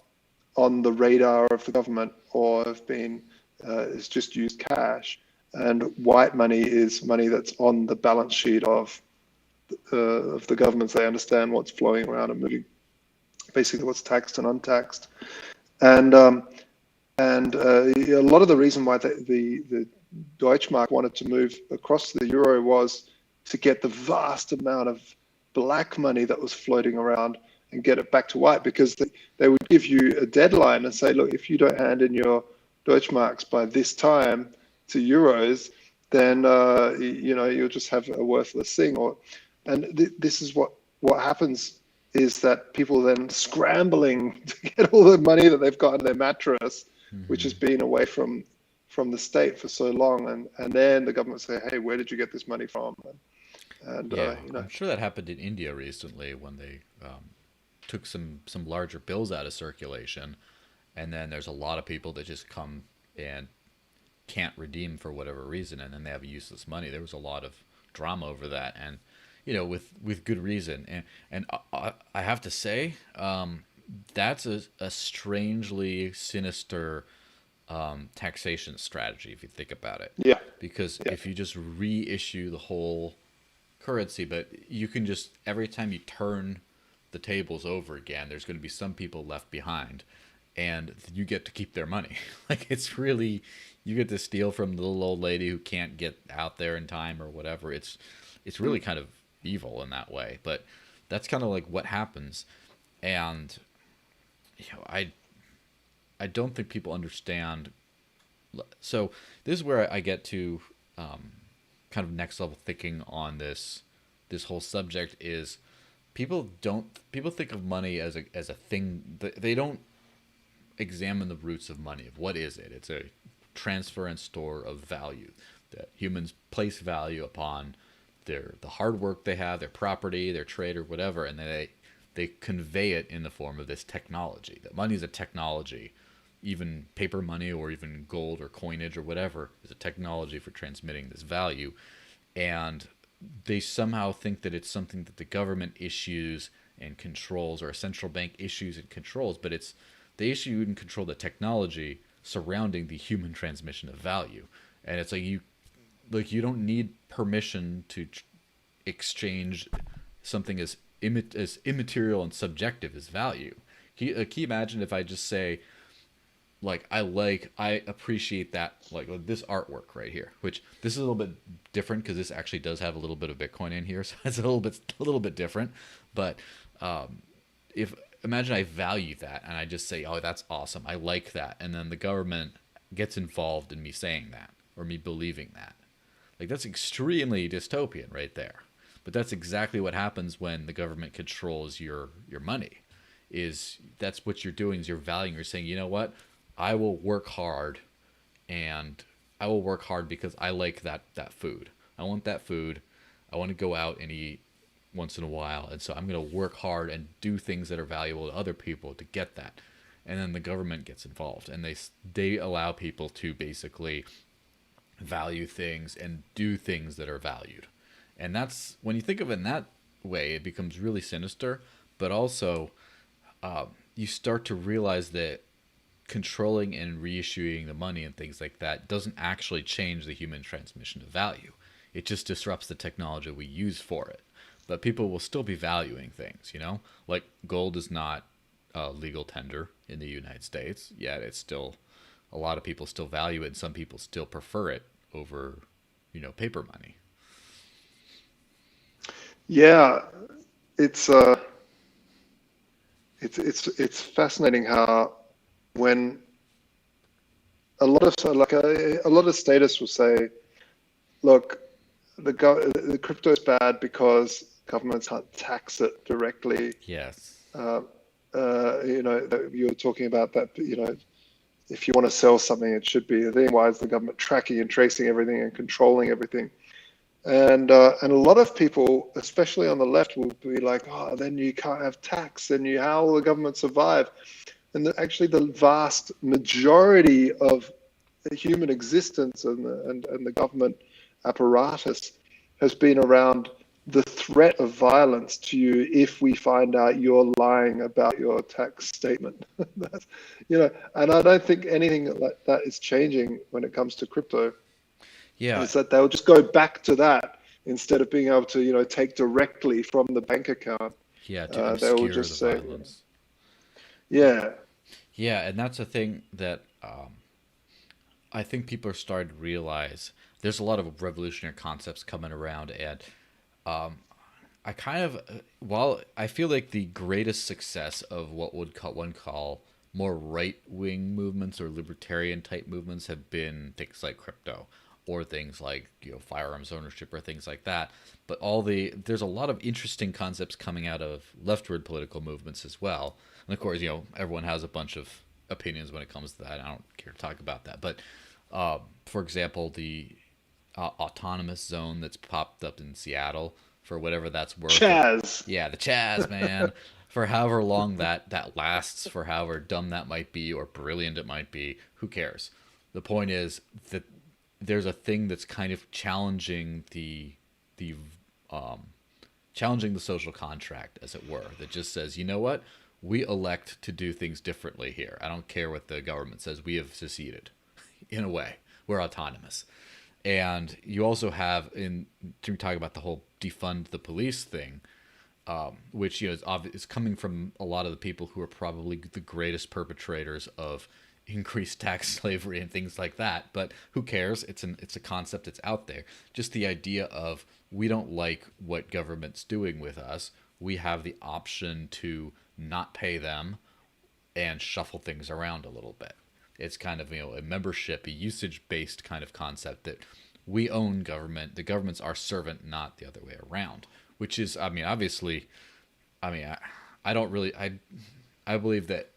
on the radar of the government or have been is just used cash. And white money is money that's on the balance sheet of the governments. They understand what's flowing around and moving, basically what's taxed and untaxed. And a lot of the reason why the Deutschmark wanted to move across to the euro was to get the vast amount of black money that was floating around and get it back to white, because they would give you a deadline and say, look, if you don't hand in your Deutschmarks by this time to euros, then you'll just have a worthless thing. And this is what happens, is that people then scrambling to get all the money that they've got in their mattress, which has been away from the state for so long, and then the government say, hey, where did you get this money from? And Yeah, I'm sure that happened in India recently when they took some larger bills out of circulation, and then there's a lot of people that just come and can't redeem for whatever reason, and then they have useless money. There was a lot of drama over that, and with good reason. And I have to say, that's a strangely sinister taxation strategy if you think about it. yeah, Because yeah, if you just reissue the whole currency, but you can just, every time you turn the tables over again, there's going to be some people left behind, and you get to keep their money. Like, it's really, you get to steal from the little old lady who can't get out there in time or whatever. It's really kind of evil in that way, but that's kind of like what happens. And I don't think people understand. So this is where I get to kind of next level thinking on this whole subject. Is people think of money as a thing. They don't examine the roots of money. Of what is it? It's a transfer and store of value, that humans place value upon the hard work they have, their property, their trade, or whatever, and they convey it in the form of this technology. That money is a technology. Even paper money or even gold or coinage or whatever is a technology for transmitting this value. And they somehow think that it's something that the government issues and controls, or a central bank issues and controls, but they issue and control the technology surrounding the human transmission of value. And it's like you don't need permission to exchange something as immaterial and subjective as value. Can you imagine if I just say, like, I appreciate that, like this artwork right here, which this is a little bit different because this actually does have a little bit of Bitcoin in here, so it's a little bit different. But if imagine I value that and I just say, oh, that's awesome, I like that, and then the government gets involved in me saying that or me believing that, like, that's extremely dystopian right there. But that's exactly what happens when the government controls your money. That's what you're doing, is you're valuing, you're saying, you know what, I will work hard, and I will work hard because I like that food. I want that food. I want to go out and eat once in a while, and so I'm going to work hard and do things that are valuable to other people to get that. And then the government gets involved, and they allow people to basically value things and do things that are valued. And that's, when you think of it in that way, it becomes really sinister, but also you start to realize that controlling and reissuing the money and things like that doesn't actually change the human transmission of value. It just disrupts the technology we use for it. But people will still be valuing things, like gold is not legal tender in the United States, yet it's still a lot of people still value it, and some people still prefer it over, paper money. Yeah, it's it's fascinating how when a lot of statists will say, look, the crypto is bad because governments can't tax it directly. Yes. Uh, you were talking about that. If you want to sell something, it should be. Then why is the government tracking and tracing everything and controlling everything? And a lot of people, especially on the left, will be like, oh, then you can't have tax, and how will the government survive? And actually, the vast majority of human existence and the government apparatus has been around the threat of violence to you if we find out you're lying about your tax statement. That's, and I don't think anything like that is changing when it comes to crypto. Yeah. Is that they'll just go back to that instead of being able to, take directly from the bank account. Yeah, to They will obscure the just say, violence. yeah, Yeah, and that's a thing that I think people are starting to realize. There's a lot of revolutionary concepts coming around, and I kind of, while I feel like the greatest success of what one call more right wing movements or libertarian type movements have been things like crypto or things like firearms ownership or things like that. But there's a lot of interesting concepts coming out of leftward political movements as well. And of course, everyone has a bunch of opinions when it comes to that. I don't care to talk about that. But for example, the autonomous zone that's popped up in Seattle, for whatever that's worth. Chaz. Yeah, the Chaz, man. For however long that lasts, for however dumb that might be or brilliant it might be, who cares? The point is that there's a thing that's kind of challenging the challenging the social contract, as it were, that just says, you know what? We elect to do things differently here. I don't care what the government says. We have seceded, in a way. We're autonomous. And you also have, to talk about the whole defund the police thing, which is coming from a lot of the people who are probably the greatest perpetrators of increased tax slavery and things like that. But who cares? It's a concept that's out there. Just the idea of, we don't like what government's doing with us. We have the option to not pay them and shuffle things around a little bit. It's kind of a membership, a usage-based kind of concept that we own government. The government's our servant, not the other way around. Which is, obviously, I don't really, I believe that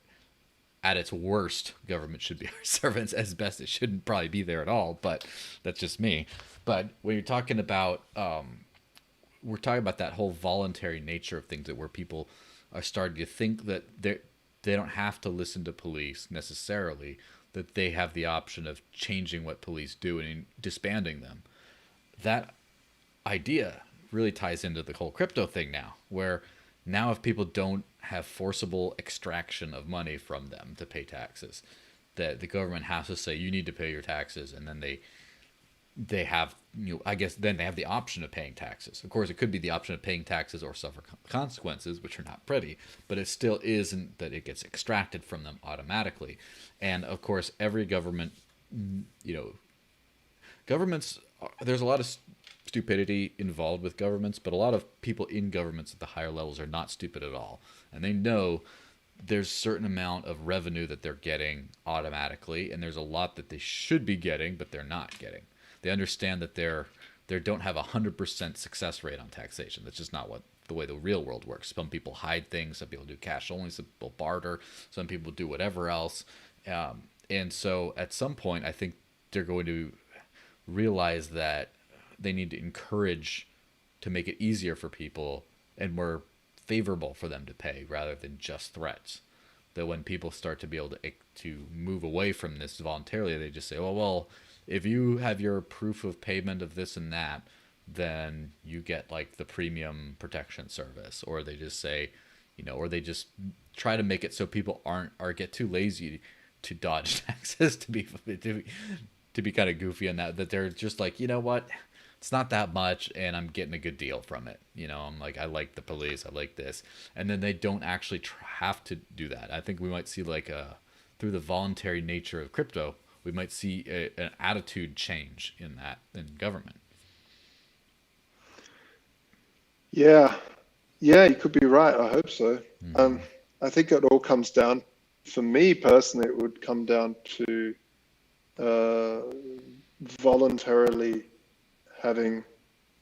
at its worst, government should be our servants. As best, it shouldn't probably be there at all. But that's just me. But when you're talking about, we're talking about that whole voluntary nature of things, that where people are starting to think that they don't have to listen to police necessarily, that they have the option of changing what police do and disbanding them. That idea really ties into the whole crypto thing now, where now if people don't have forcible extraction of money from them to pay taxes, that the government has to say, you need to pay your taxes, and then they have, I guess then they have the option of paying taxes. Of course, it could be the option of paying taxes or suffer consequences, which are not pretty, but it still isn't that it gets extracted from them automatically. And of course, every government, governments, there's a lot of stupidity involved with governments, but a lot of people in governments at the higher levels are not stupid at all. And they know there's a certain amount of revenue that they're getting automatically, and there's a lot that they should be getting, but they're not getting. They understand that they don't have 100% success rate on taxation. That's just not the way the real world works. Some people hide things. Some people do cash only. Some people barter. Some people do whatever else. And so at some point, I think they're going to realize that they need to encourage to make it easier for people and more favorable for them to pay rather than just threats. That when people start to be able to move away from this voluntarily, they just say, well, if you have your proof of payment of this and that, then you get like the premium protection service. Or they just say, or they just try to make it so people get too lazy to dodge taxes, to be kind of goofy on that they're just like, you know what, it's not that much and I'm getting a good deal from it. I'm like, I like the police, I like this. And then they don't actually have to do that. I think we might see like through the voluntary nature of crypto, we might see an attitude change in government. Yeah, yeah, you could be right. I hope so. Mm-hmm. I think it all comes down, for me personally, it would come down to voluntarily having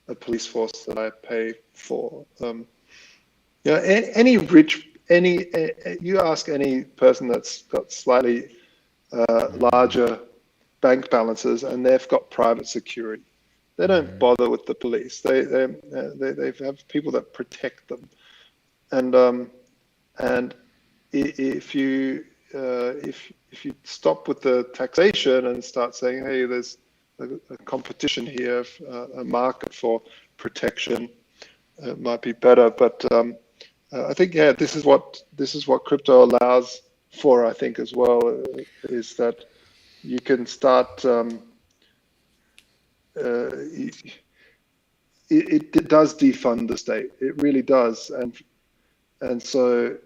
a police force that I pay for. Any rich, you ask any person that's got slightly Mm-hmm. larger bank balances and they've got private security. They don't Mm-hmm. bother with the police. They have people that protect them, and and if you if you stop with the taxation and start saying, hey, there's a competition here, a market for protection, it might be better. But I think this is what crypto allows for. I think as well is that you can start. It does defund the state. It really does, and so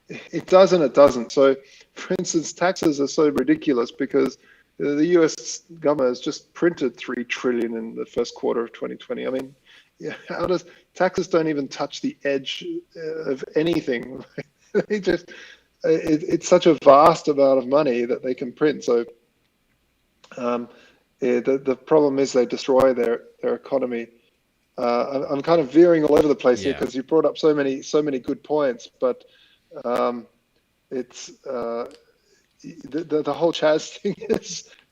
it does and it doesn't. So, for instance, taxes are so ridiculous because the U.S. government has just printed 3 trillion in the first quarter of 2020. I mean, yeah, how does taxes don't even touch the edge of anything? They just it's such a vast amount of money that they can print. So the problem is they destroy their economy. I'm kind of veering all over the place here Yeah. because you brought up so many good points, but it's the whole Chaz thing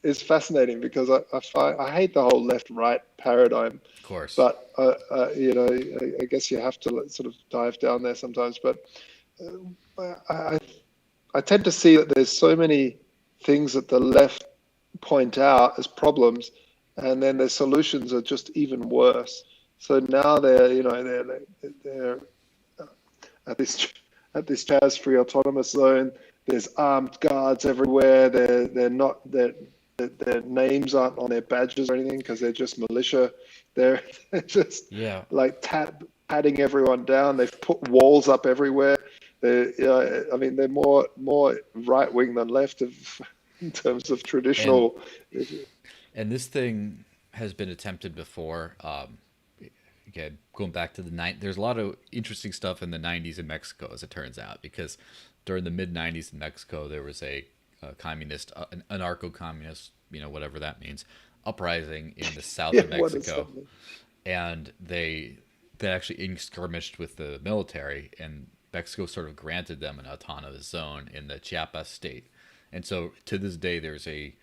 is fascinating because I hate the whole left-right paradigm, Of course. but I guess you have to sort of dive down there sometimes. But I I tend to see that there's so many things that the left point out as problems, and then their solutions are just even worse. So now they're at this Chaz-free autonomous zone. There's armed guards everywhere. They're not their names aren't on their badges or anything because they're just militia. They're just Yeah. like patting everyone down. They've put walls up everywhere. I mean, they're more right wing than left in terms of And traditional. and this thing has been attempted before. Again, going back to the night, there's a lot of interesting stuff in the '90s in Mexico, as it turns out, because during the mid '90s in Mexico, there was a communist, an anarcho-communist, whatever that means, uprising in the south Yeah, of what is Mexico, that? and they actually skirmished with the military, and Mexico sort of granted them an autonomous zone in the Chiapas state, and so to this day there's a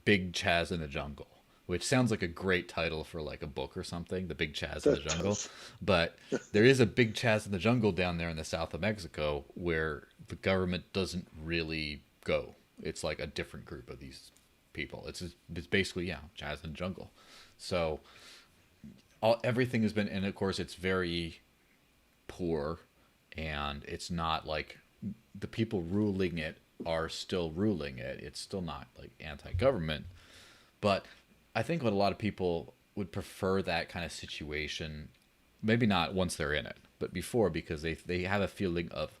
big Chaz in the jungle, which sounds like a great title for like a book or something, the big Chaz in the That jungle. does. But there is a big Chaz in the jungle down there in the south of Mexico where the government doesn't really go. It's like a different group of these people. It's basically, yeah, Chaz in the jungle. So everything has been, and of course it's very poor, and it's not like the people ruling it are still ruling it. It's still not like anti-government, but I think what a lot of people would prefer that kind of situation, maybe not once they're in it, but before, because they have a feeling of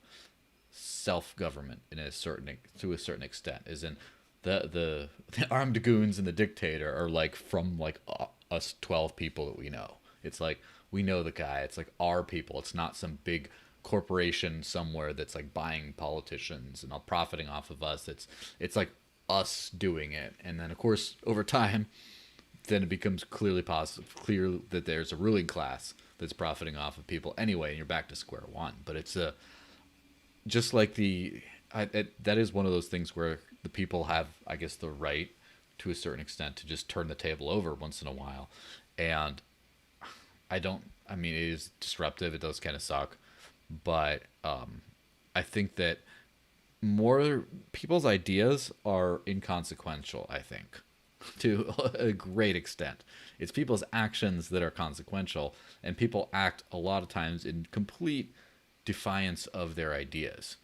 self-government to a certain extent, is in the armed goons and the dictator are like from like us 12 people that we know. It's like we know the guy. It's like our people. It's not some big corporation somewhere that's like buying politicians and all profiting off of us. It's like us doing it. And then of course over time, then it becomes clear that there's a ruling class that's profiting off of people anyway, and you're back to square one. But it's just like that is one of those things where the people have, I guess, the right to a certain extent to just turn the table over once in a while. And I mean, it is disruptive. It does kind of suck. But I think that more people's ideas are inconsequential, I think, to a great extent. It's people's actions that are consequential, and people act a lot of times in complete defiance of their ideas.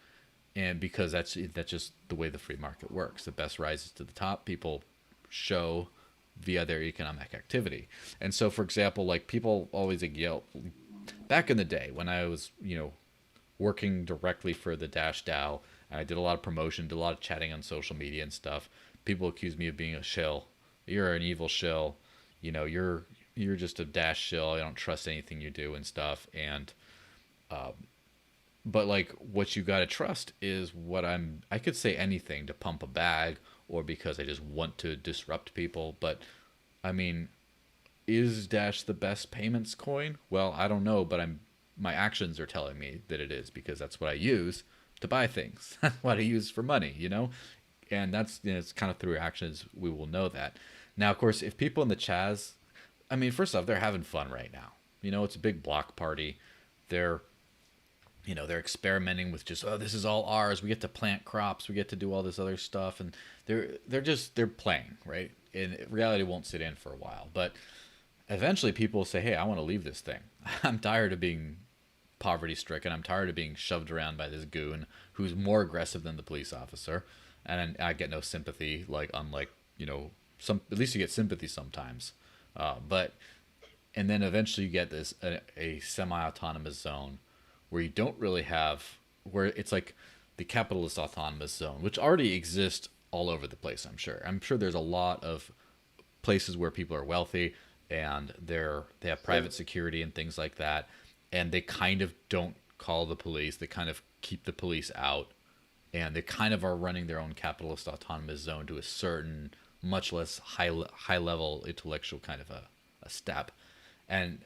And because that's just the way the free market works. The best rises to the top. People show via their economic activity. And so, for example, like people always like yell back in the day when I was, working directly for the Dash DAO and I did a lot of promotion, did a lot of chatting on social media and stuff. People accuse me of being a shill. You're an evil shill. You're just a dash shill. I don't trust anything you do and stuff. And but like what you gotta trust is I could say anything to pump a bag or because I just want to disrupt people. But I mean, is Dash the best payments coin? Well, I don't know, but my actions are telling me that it is because that's what I use to buy things. What I use for money, and that's it's kind of through actions we will know that. Now, of course, if people in the Chaz, I mean, first off, they're having fun right now. It's a big block party. They're they're experimenting with just, oh, this is all ours. We get to plant crops. We get to do all this other stuff, and they're playing, right? And reality won't sit in for a while, but eventually people will say, hey, I want to leave this thing. I'm tired of being poverty stricken. I'm tired of being shoved around by this goon who's more aggressive than the police officer, and I get no sympathy. Unlike some, at least you get sympathy sometimes, and then eventually you get this a semi-autonomous zone where you don't really have, where it's like the capitalist autonomous zone, which already exists all over the place. I'm sure there's a lot of places where people are wealthy and they have private security and things like that, and they kind of don't call the police. They kind of keep the police out, and they kind of are running their own capitalist autonomous zone to a certain, much less high level intellectual kind of a step. And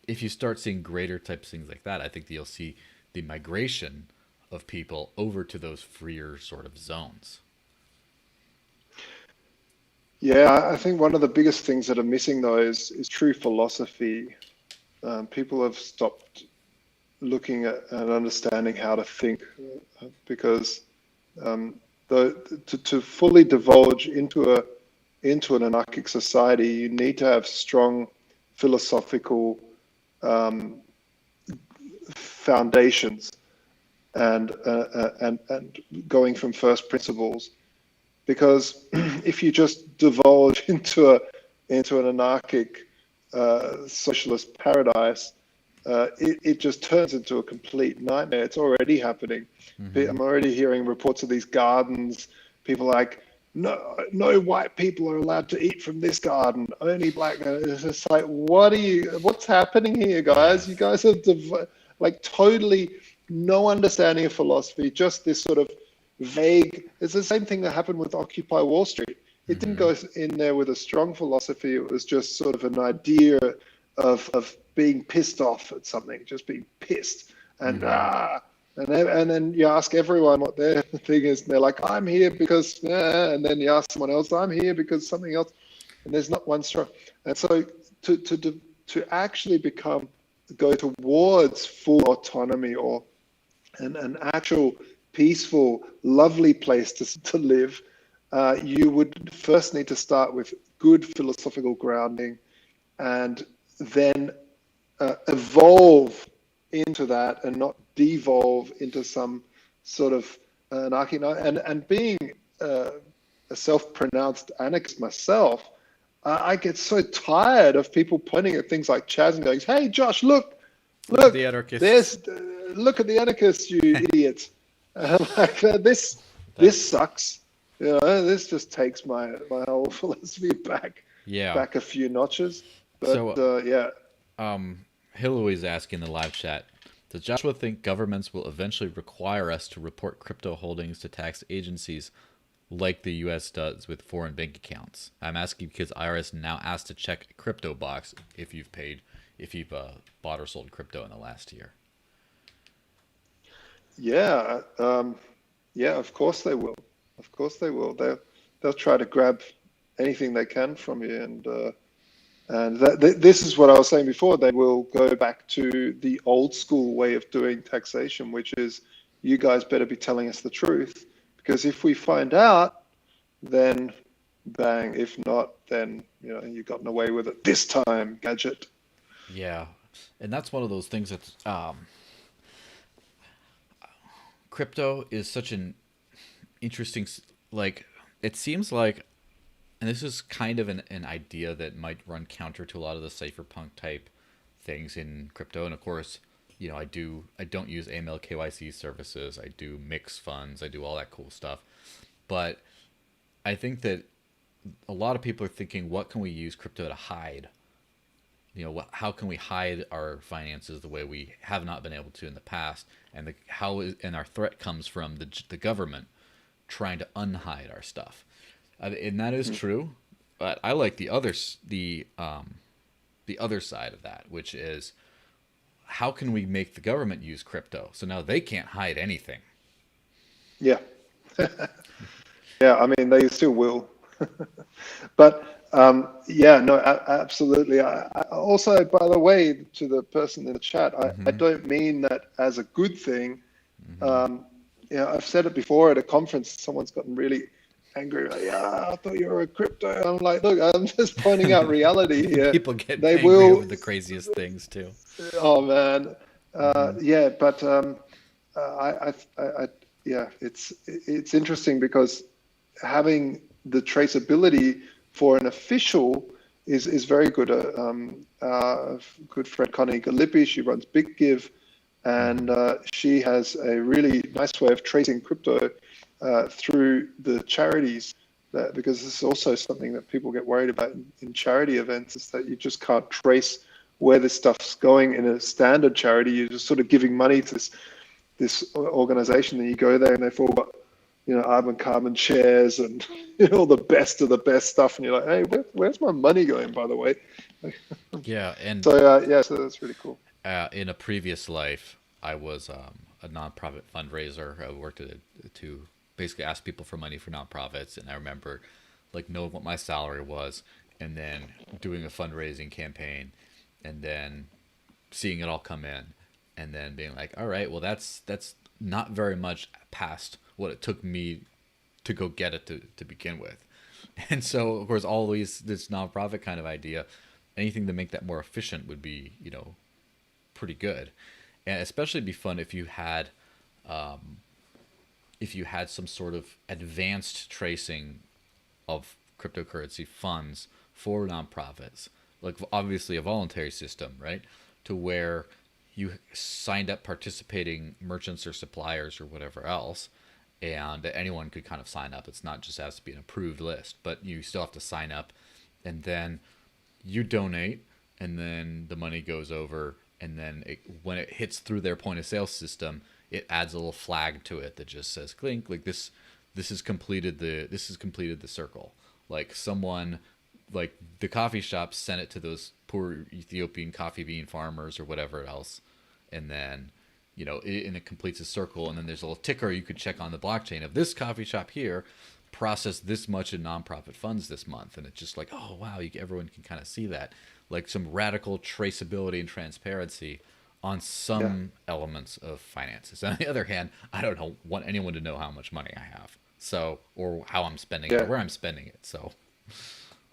if you start seeing greater types of things like that, I think that you'll see the migration of people over to those freer sort of zones. Yeah, I think one of the biggest things that are missing though is true philosophy. People have stopped looking at and understanding how to think, because to fully divulge into an anarchic society, you need to have strong philosophical foundations and going from first principles. Because if you just divulge into an anarchic socialist paradise, it just turns into a complete nightmare. It's already happening. Mm-hmm. I'm already hearing reports of these gardens. People like, no white people are allowed to eat from this garden. Only black. It's just like, what's happening here, guys? You guys have totally no understanding of philosophy. Just this sort of vague. It's the same thing that happened with Occupy Wall Street. It didn't go in there with a strong philosophy. It was just sort of an idea of being pissed off at something, just being pissed. And and then you ask everyone what their thing is, and they're like, I'm here because, and then you ask someone else, I'm here because something else, and there's not one strong. And so to actually go towards full autonomy or an actual peaceful, lovely place to live, you would first need to start with good philosophical grounding, and then evolve into that and not devolve into some sort of anarchy. And being a self-pronounced anarchist myself, I get so tired of people pointing at things like Chaz and going, "Hey, Josh, look at the anarchists. Look at the anarchists, you idiot." This sucks. This just takes my whole philosophy back a few notches. But Hillary is asking in the live chat, does Joshua think governments will eventually require us to report crypto holdings to tax agencies like the U.S. does with foreign bank accounts? I'm asking because IRS now asks to check a crypto box if you've bought or sold crypto in the last year. Yeah, of course they will. Of course they will. They'll try to grab anything they can from you, and this is what I was saying before. They will go back to the old school way of doing taxation, which is, you guys better be telling us the truth, because if we find out, then bang. If not, then you've gotten away with it this time, gadget. Yeah, and that's one of those things that's crypto is such an interesting, it seems like, and this is kind of an idea that might run counter to a lot of the cypherpunk type things in crypto. And of course, I don't use AML KYC services. I do mix funds. I do all that cool stuff. But I think that a lot of people are thinking, what can we use crypto to hide? How can we hide our finances the way we have not been able to in the past? And and our threat comes from the government trying to unhide our stuff. And that is true, but I like the other side of that, which is, how can we make the government use crypto so now they can't hide anything? Yeah. Yeah, I mean, they still will. But yeah, no, absolutely. Also, by the way, to the person in the chat, I don't mean that as a good thing. I've said it before at a conference. Someone's gotten really angry. Like, yeah, I thought you were a crypto. I'm like, look, I'm just pointing out reality here. People get They angry will. over the craziest things too. Oh man, yeah, but yeah, it's interesting because having the traceability for an official is very good. Good friend Connie Galippi, she runs Big Give, and she has a really nice way of tracing crypto through the charities. Because this is also something that people get worried about in charity events, is that you just can't trace where this stuff's going in a standard charity. You're just sort of giving money to this organization, and you go there and they've all got, Arbon Carbon shares and all the best of the best stuff, and you're like, hey, where's my money going, by the way? Yeah, and so that's really cool. In a previous life, I was a nonprofit fundraiser. I worked to basically ask people for money for nonprofits, and I remember knowing what my salary was, and then doing a fundraising campaign, and then seeing it all come in, and then being like, all right, well, that's not very much past what it took me to go get it to begin with. And so, of course, always this nonprofit kind of idea, anything to make that more efficient would be, pretty good. And especially be fun if you had some sort of advanced tracing of cryptocurrency funds for nonprofits, like obviously a voluntary system, right? To where you signed up participating merchants or suppliers or whatever else, and anyone could kind of sign up. It's not just has to be an approved list, but you still have to sign up, and then you donate, and then the money goes over, and then when it hits through their point of sale system, it adds a little flag to it that just says clink, like this has completed the circle. Like someone, like the coffee shop sent it to those poor Ethiopian coffee bean farmers or whatever else, and then it completes a circle, and then there's a little ticker you could check on the blockchain of this coffee shop here processed this much in nonprofit funds this month, and it's just like, oh wow, everyone can kind of see that, like some radical traceability and transparency on some elements of finances. On the other hand, I don't want anyone to know how much money I have, so, or how I'm spending it, or where I'm spending it. So,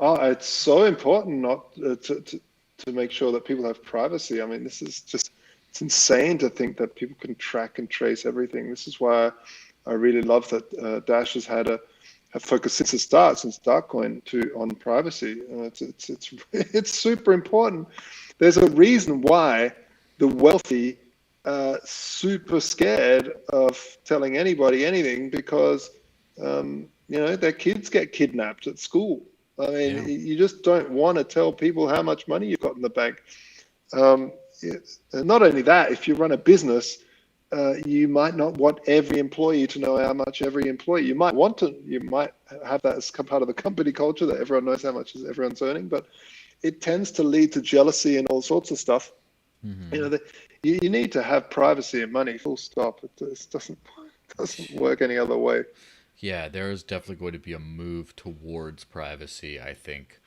it's so important not to make sure that people have privacy. I mean, this is just, it's insane to think that people can track and trace everything. This is why I really love that Dash has had a focus since the start, since Darkcoin, on privacy. It's super important. There's a reason why the wealthy are super scared of telling anybody anything, because their kids get kidnapped at school. I mean, you just don't want to tell people how much money you've got in the bank. Not only that, if you run a business, you might not want every employee to know how much every employee. You might have that as part of the company culture, that everyone knows how much everyone's earning, but it tends to lead to jealousy and all sorts of stuff. Mm-hmm. You need to have privacy and money, full stop. It doesn't work any other way. Yeah, there is definitely going to be a move towards privacy, I think,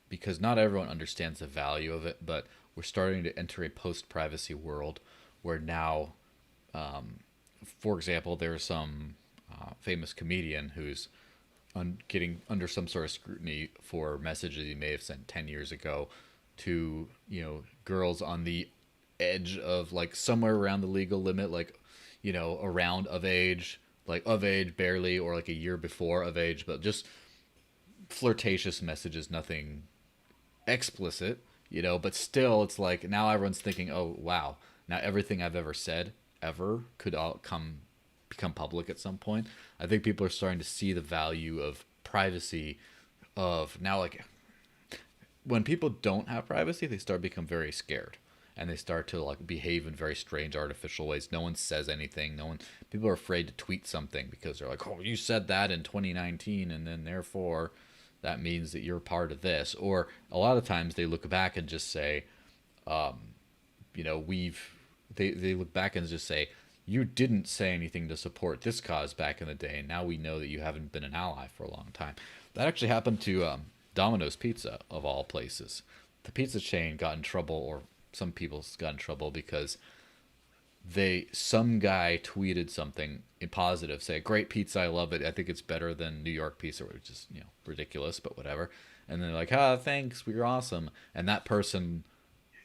because not everyone understands the value of it, but we're starting to enter a post-privacy world where now, for example, there's some famous comedian who's getting under some sort of scrutiny for messages he may have sent 10 years ago to, girls on the edge of, like, somewhere around the legal limit, like, around of age, like of age barely, or like a year before of age, but just flirtatious messages, nothing explicit, but still it's like now everyone's thinking, oh wow, Now, everything I've ever said ever could all become public at some point. I think people are starting to see the value of privacy. Of now, like when people don't have privacy, they start to become very scared, and they start to like behave in very strange artificial ways. No one says anything. No one. People are afraid to tweet something because they're like, "Oh, you said that in 2019, and then therefore that means that you're part of this." Or a lot of times they look back and just say, you know, they look back and just say, you didn't say anything to support this cause back in the day, and now we know that you haven't been an ally for a long time. That actually happened to Domino's Pizza, of all places. The pizza chain got in trouble, or some people got in trouble because some guy tweeted something in positive, say, great pizza, I love it, I think it's better than New York pizza, which is, you know, ridiculous, but whatever. And they're like, thanks, we're awesome. And that person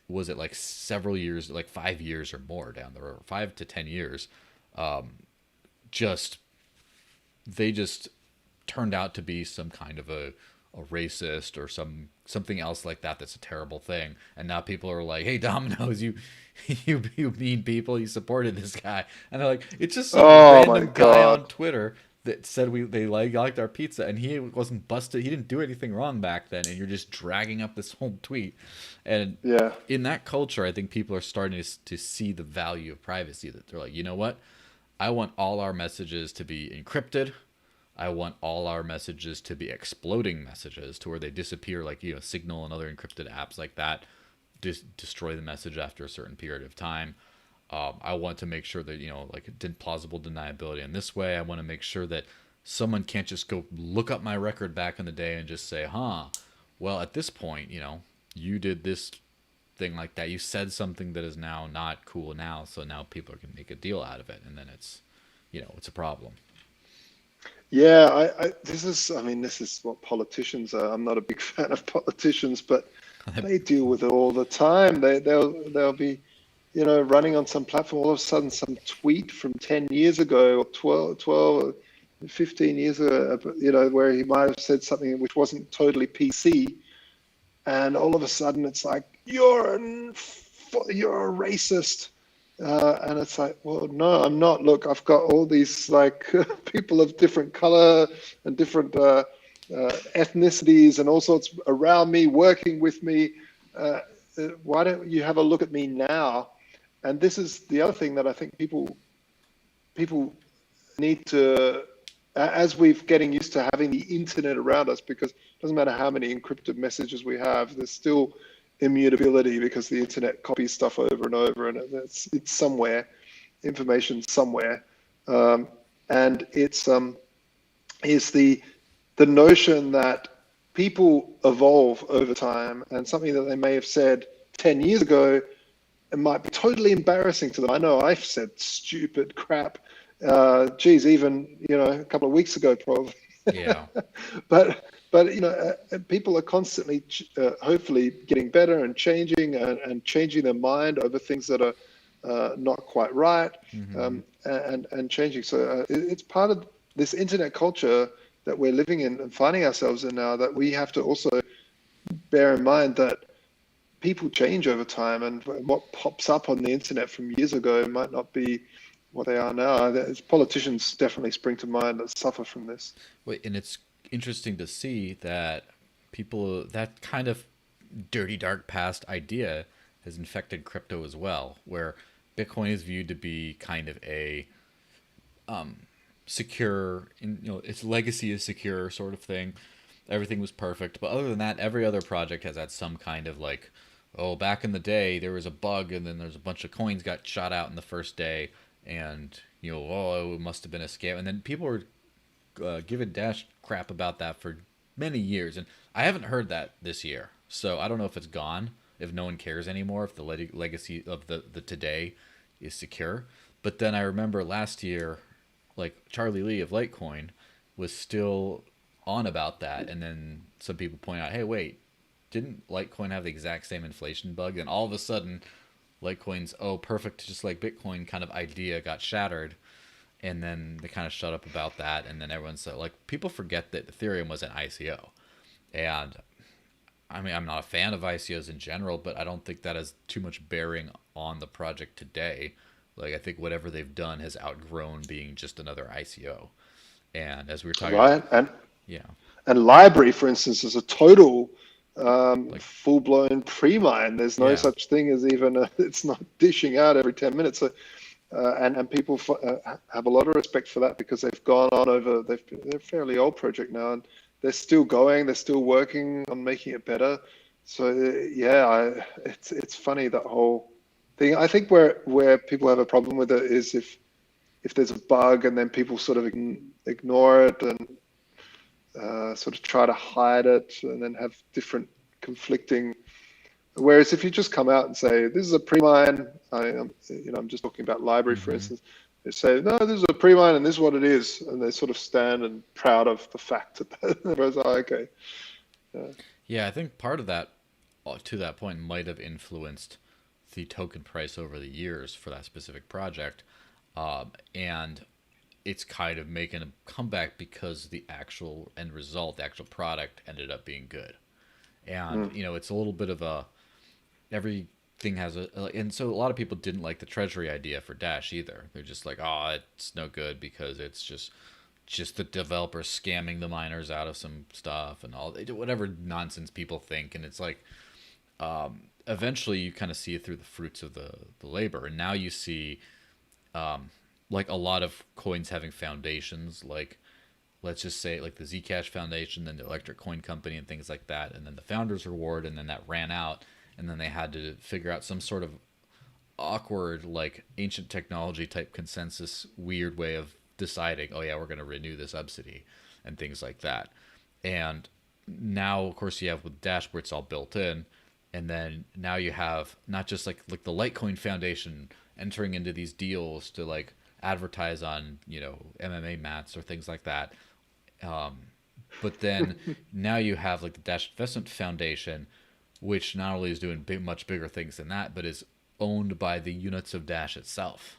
was it like several years, like 5 years or more down the road, 5 to 10 years, just they just turned out to be some kind of a racist or something else like that. That's a terrible thing. And now people are like, hey, Domino's, you mean people, you supported this guy. And they're like, it's just some random guy on Twitter that said they liked our pizza, and he wasn't busted. He didn't do anything wrong back then, and you're just dragging up this whole tweet. And in that culture, I think people are starting to see the value of privacy. That they're like, you know what? I want all our messages to be encrypted. I want all our messages to be exploding messages to where they disappear, like, you know, Signal and other encrypted apps like that. Destroy the message after a certain period of time. I want to make sure that, you know, like plausible deniability. And this way, I want to make sure that someone can't just go look up my record back in the day and just say, well, at this point, you know, you did this thing like that. You said something that is now not cool now, so now people can make a deal out of it. And then it's, you know, it's a problem. Yeah, this is what politicians are. I'm not a big fan of politicians, but they deal with it all the time. They'll be, you know, running on some platform, all of a sudden some tweet from 10 years ago or 12 or 15 years ago, you know, where he might have said something which wasn't totally PC, and all of a sudden it's like, you're a racist. And it's like, well, no, I'm not. Look, I've got all these like people of different color and different ethnicities and all sorts around me, working with me. Why don't you have a look at me now? And this is the other thing that I think people need to, as we're getting used to having the internet around us, because it doesn't matter how many encrypted messages we have, there's still immutability because the internet copies stuff over and over, and it's somewhere, information somewhere, and it's is the notion that people evolve over time, and something that they may have said 10 years ago, it might be totally embarrassing to them. I know I've said stupid crap, even, you know, a couple of weeks ago probably. Yeah. But you know, people are constantly, hopefully, getting better and changing their mind over things that are not quite right, and changing. So it's part of this internet culture that we're living in and finding ourselves in now, that we have to also bear in mind that people change over time, and what pops up on the internet from years ago might not be what they are now. Politicians definitely spring to mind that suffer from this. Wait, and it's interesting to see that that kind of dirty, dark past idea has infected crypto as well, where Bitcoin is viewed to be kind of a secure, you know, its legacy is secure sort of thing. Everything was perfect, but other than that, every other project has had some kind of like, oh, back in the day there was a bug, and then there's a bunch of coins got shot out in the first day, and, you know, oh, it must have been a scam. And then people were giving dash crap about that for many years, and I haven't heard that this year. So I don't know if it's gone, if no one cares anymore, if the legacy of the today is secure. But then I remember last year, like Charlie Lee of Litecoin was still on about that, and then some people point out, hey, wait, didn't Litecoin have the exact same inflation bug? And all of a sudden, Litecoin's, oh, perfect, just like Bitcoin kind of idea got shattered. And then they kind of shut up about that. And then everyone said, like, people forget that Ethereum was an ICO. And I mean, I'm not a fan of ICOs in general, but I don't think that has too much bearing on the project today. Like I think whatever they've done has outgrown being just another ICO. And as we were talking about, right? And yeah, and LBRY, for instance, is a total like full-blown pre-mine. There's no yeah, such thing as even it's not dishing out every 10 minutes. So, and people have a lot of respect for that because they've gone on over. They're a fairly old project now, and they're still going. They're still working on making it better. So yeah, it's funny that whole thing. I think where people have a problem with it is if there's a bug and then people sort of ignore it and sort of try to hide it and then have different conflicting. Whereas if you just come out and say, this is a pre-mine, I'm just talking about LBRY, for hmm instance, they say, no, this is a pre-mine and this is what it is. And they sort of stand and proud of the fact that everyone's like, okay. Yeah. yeah. I think part of that, to that point, might have influenced the token price over the years for that specific project, and it's kind of making a comeback because the actual end result, the actual product, ended up being good. And Mm. it's a little bit of a everything has and so a lot of people didn't like the treasury idea for Dash either. They're just like, oh, it's no good because it's just the developers scamming the miners out of some stuff and all whatever nonsense people think. And it's like eventually you kind of see it through the fruits of the labor, and now you see like a lot of coins having foundations, like let's just say like the Zcash Foundation, then the Electric Coin Company and things like that, and then the Founders Reward, and then that ran out, and then they had to figure out some sort of awkward like ancient technology type consensus weird way of deciding, oh yeah, we're going to renew the subsidy and things like that. And now of course you have with Dash where it's all built in, and then now you have not just like the Litecoin Foundation entering into these deals to like advertise on MMA mats or things like that. um, but then now you have like the Dash Investment Foundation, which not only is doing much bigger things than that, but is owned by the units of Dash itself.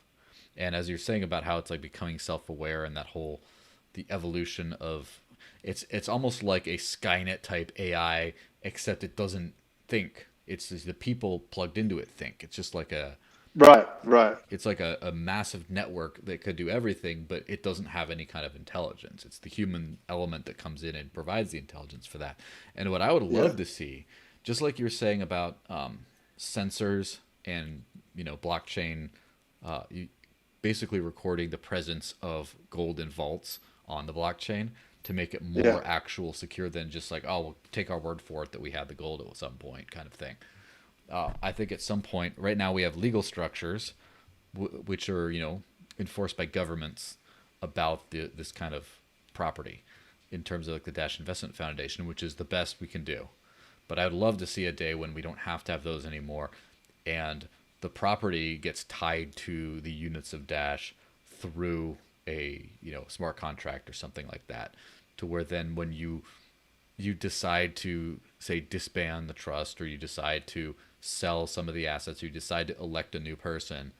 And as you're saying about how it's like becoming self-aware and that whole the evolution of it's almost like a Skynet type AI, except it doesn't think. It's the people plugged into it think. It's just like Right, right. it's like a massive network that could do everything, but it doesn't have any kind of intelligence. It's the human element that comes in and provides the intelligence for that. And what I would Yeah, love to see, just like you were saying about sensors and blockchain, you, basically recording the presence of gold in vaults on the blockchain to make it yeah, more actual secure than just like, oh, we'll take our word for it that we had the gold at some point kind of thing. I think at some point, right now we have legal structures which are enforced by governments about this kind of property in terms of like the Dash Investment Foundation, which is the best we can do. But I'd love to see a day when we don't have to have those anymore, and the property gets tied to the units of Dash through a smart contract or something like that, to where then when you decide to say disband the trust, or you decide to sell some of the assets, or you decide to elect a new person,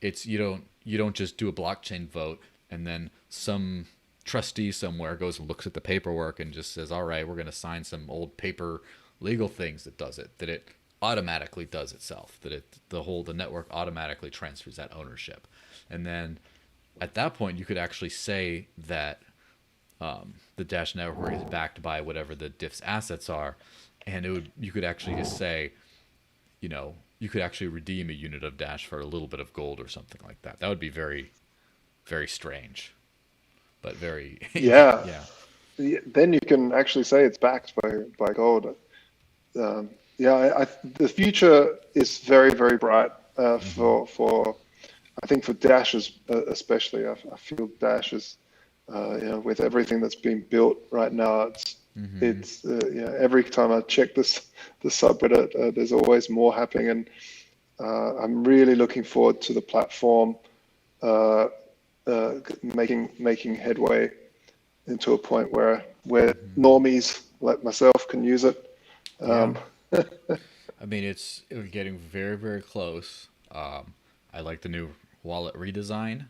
it's you don't just do a blockchain vote and then some trustee somewhere goes and looks at the paperwork and just says, all right, we're going to sign some old paper legal things that does it, that it automatically does itself, that the network automatically transfers that ownership. And then at that point you could actually say that the Dash network is backed by whatever the diff's assets are, and you could actually just say, you could actually redeem a unit of Dash for a little bit of gold or something like that. That would be very, very strange, but very, yeah. yeah. Then you can actually say it's backed by gold. Yeah, the future is very, very bright hmm for I think for Dash especially. I feel Dash is with everything that's being built right now. hmm It's every time I check the subreddit, there's always more happening, and I'm really looking forward to the platform uh, making headway into a point where hmm normies like myself can use it. Yeah. Um, I mean, it's getting very, very close. I like the new wallet redesign,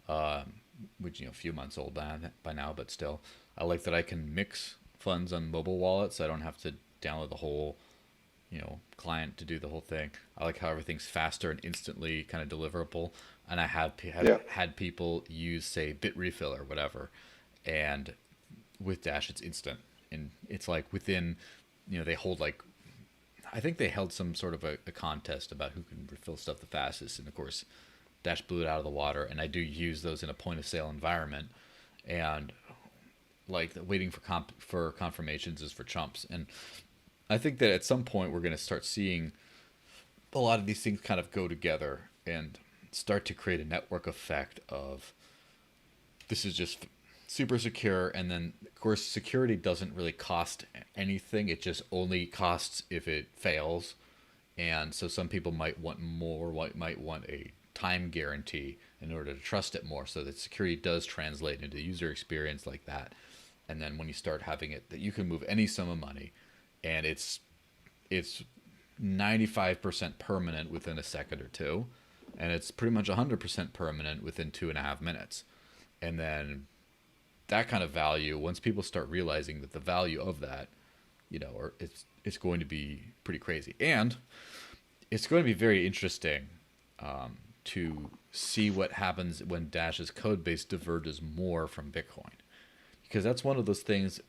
um, which a few months old by now, but still, I like that I can mix funds on mobile wallets. I don't have to download the whole client to do the whole thing. I like how everything's faster and instantly kind of deliverable. And I have Yeah. had people use, say, Bitrefill or whatever, and with Dash it's instant, and it's like within, they hold like, I think they held some sort of a contest about who can refill stuff the fastest, and of course, Dash blew it out of the water. And I do use those in a point of sale environment, and like waiting for confirmations is for chumps. And I think that at some point we're going to start seeing a lot of these things kind of go together and start to create a network effect of, this is just super secure. And then of course security doesn't really cost anything, it just only costs if it fails. And so some people might want more, might want a time guarantee in order to trust it more, so that security does translate into user experience like that. And then when you start having it that you can move any sum of money, and it's 95% permanent within a second or two, and it's pretty much 100% permanent within 2.5 minutes. And then that kind of value, once people start realizing that the value of that, or it's going to be pretty crazy. And it's going to be very interesting to see what happens when Dash's code base diverges more from Bitcoin, because that's one of those things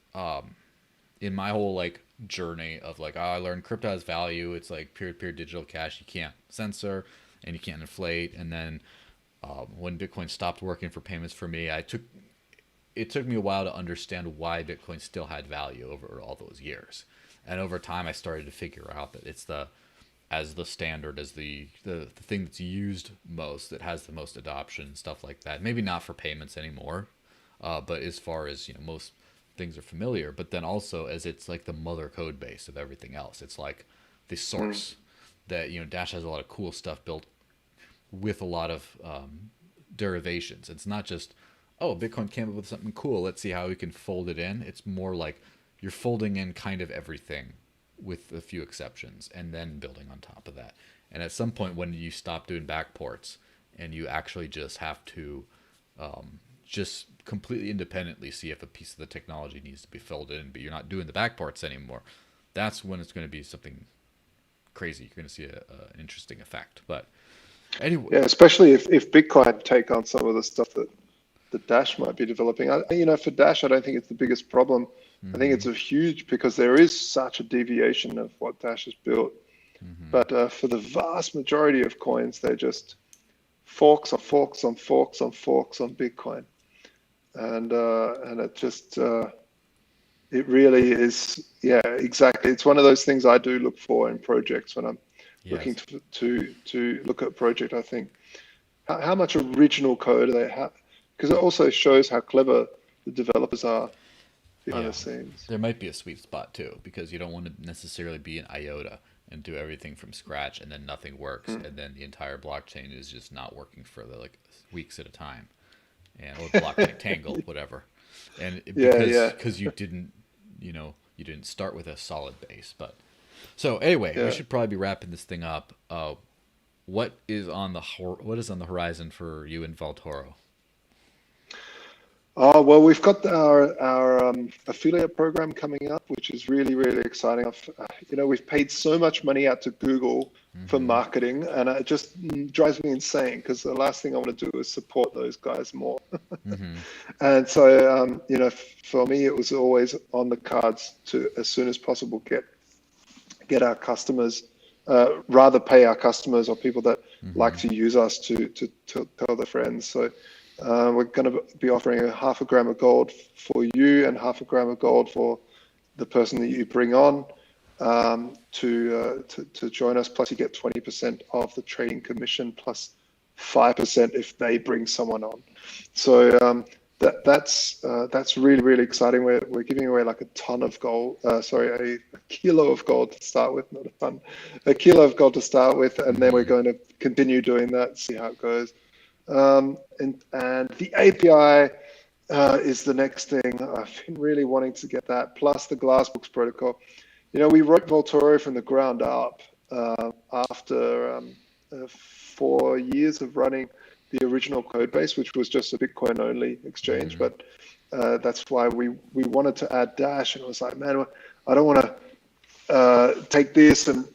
in my whole like journey of like, I learned crypto has value. It's like peer-to-peer digital cash. You can't censor and you can't inflate. And then when Bitcoin stopped working for payments for me, it took me a while to understand why Bitcoin still had value over all those years. And over time, I started to figure out that it's as the standard, as the thing that's used most, that has the most adoption and stuff like that. Maybe not for payments anymore, but as far as most things are familiar. But then also as it's like the mother code base of everything else. It's like the source that Dash has a lot of cool stuff built with a lot of derivations. It's not just, oh, Bitcoin came up with something cool, let's see how we can fold it in. It's more like you're folding in kind of everything with a few exceptions and then building on top of that. And at some point when you stop doing backports and you actually just have to just completely independently see if a piece of the technology needs to be filled in, but you're not doing the backports anymore, that's when it's going to be something crazy. You're going to see an interesting effect. But anyway. Yeah, especially if Bitcoin take on some of the stuff that Dash might be developing. For Dash, I don't think it's the biggest problem. I think it's a huge, because there is such a deviation of what Dash has built. But for the vast majority of coins, they're just forks on forks on forks on forks on Bitcoin, and it just it really is. Yeah, exactly. It's one of those things I do look for in projects when I'm looking to look at a project. I think how much original code they have, because it also shows how clever the developers are behind the scenes. There might be a sweet spot too, because you don't want to necessarily be an IOTA and do everything from scratch and then nothing works, and then the entire blockchain is just not working for like weeks at a time, or blockchain tangled, whatever. And because you didn't start with a solid base. But so anyway, we should probably be wrapping this thing up. What is on the horizon for you and Vaultoro? Oh, well, we've got our affiliate program coming up, which is really, really exciting. We've paid so much money out to Google for marketing, and it just drives me insane, because the last thing I want to do is support those guys more. And so, for me, it was always on the cards to, as soon as possible, get our customers, rather pay our customers or people that like to use us to tell their friends. So we're going to be offering a 0.5 gram of gold for you and 0.5 gram of gold for the person that you bring on to join us. Plus, you get 20% of the trading commission, plus 5% if they bring someone on. So that's really, really exciting. We're giving away like a ton of gold. A kilo of gold to start with, not a ton. A kilo of gold to start with, and then we're going to continue doing that, see how it goes. And the API is the next thing. I've been really wanting to get that, plus the Glassbooks protocol. We wrote Vaultoro from the ground up after 4 years of running the original code base, which was just a Bitcoin only exchange. But that's why we wanted to add Dash, and it was like, man, I don't want to take this and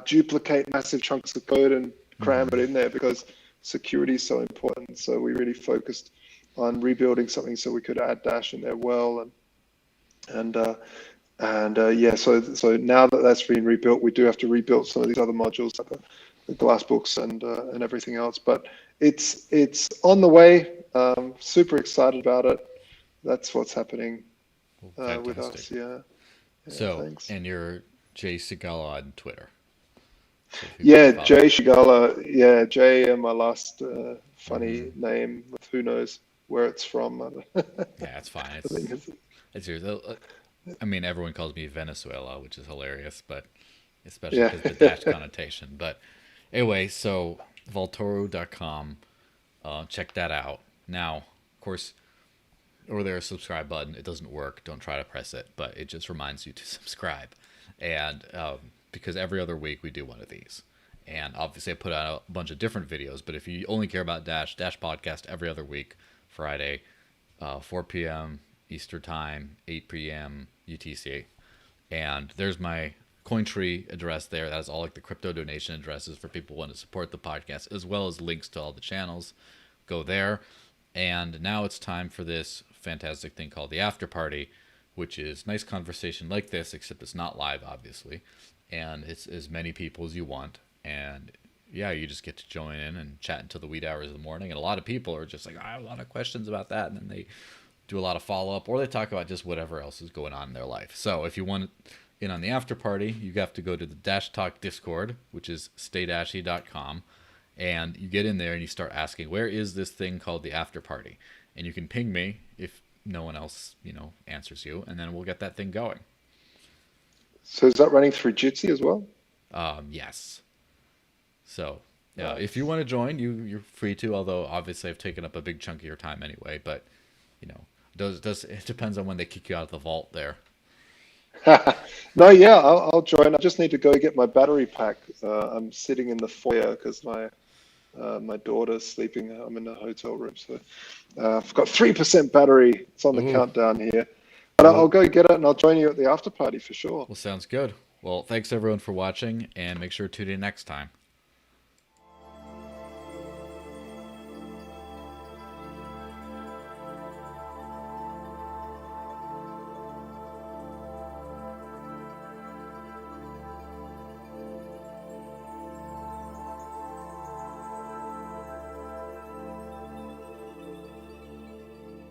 duplicate massive chunks of code and cram it in there because security is so important. So we really focused on rebuilding something so we could add Dash in there well, yeah. So now that that's been rebuilt, we do have to rebuild some of these other modules, like the glass books and everything else. But it's on the way. Super excited about it. That's what's happening with us. Yeah. So, thanks. and you're Jay Scigala on Twitter. So yeah, Jay Scigala. Yeah, Jay and my last funny name with who knows where it's from. Yeah, it's fine. It's yours. I mean, everyone calls me Venezuela, which is hilarious, but especially because of the Dash connotation. But anyway, so Vaultoro.com, check that out. Now, of course, over there, a subscribe button. It doesn't work. Don't try to press it, but it just reminds you to subscribe. And because every other week we do one of these. And obviously I put out a bunch of different videos, but if you only care about Dash podcast every other week, Friday, 4 p.m. Eastern Time, 8 p.m. UTC. And there's my Cointree address there. That is all like the crypto donation addresses for people who want to support the podcast, as well as links to all the channels. Go there. And now it's time for this fantastic thing called the After Party, which is nice conversation like this, except it's not live, obviously. And it's as many people as you want. And yeah, you just get to join in and chat until the wee hours of the morning. And a lot of people are just like, I have a lot of questions about that. And then they do a lot of follow-up, or they talk about just whatever else is going on in their life. So if you want in on the After Party, you have to go to the Dash Talk Discord, which is staydashy.com. And you get in there and you start asking, where is this thing called the After Party? And you can ping me if no one else, answers you, and then we'll get that thing going. So is that running through Jitsi as well? Yes. So if you want to join, you're free to, although obviously I've taken up a big chunk of your time anyway, but it depends on when they kick you out of the vault there. No, yeah, I'll join. I just need to go get my battery pack. I'm sitting in the foyer because my daughter's sleeping. I'm in a hotel room, so I've got 3% battery. It's on the countdown here. But I'll go get it and I'll join you at the after party for sure. Well, sounds good. Well, thanks everyone for watching, and make sure to tune in next time.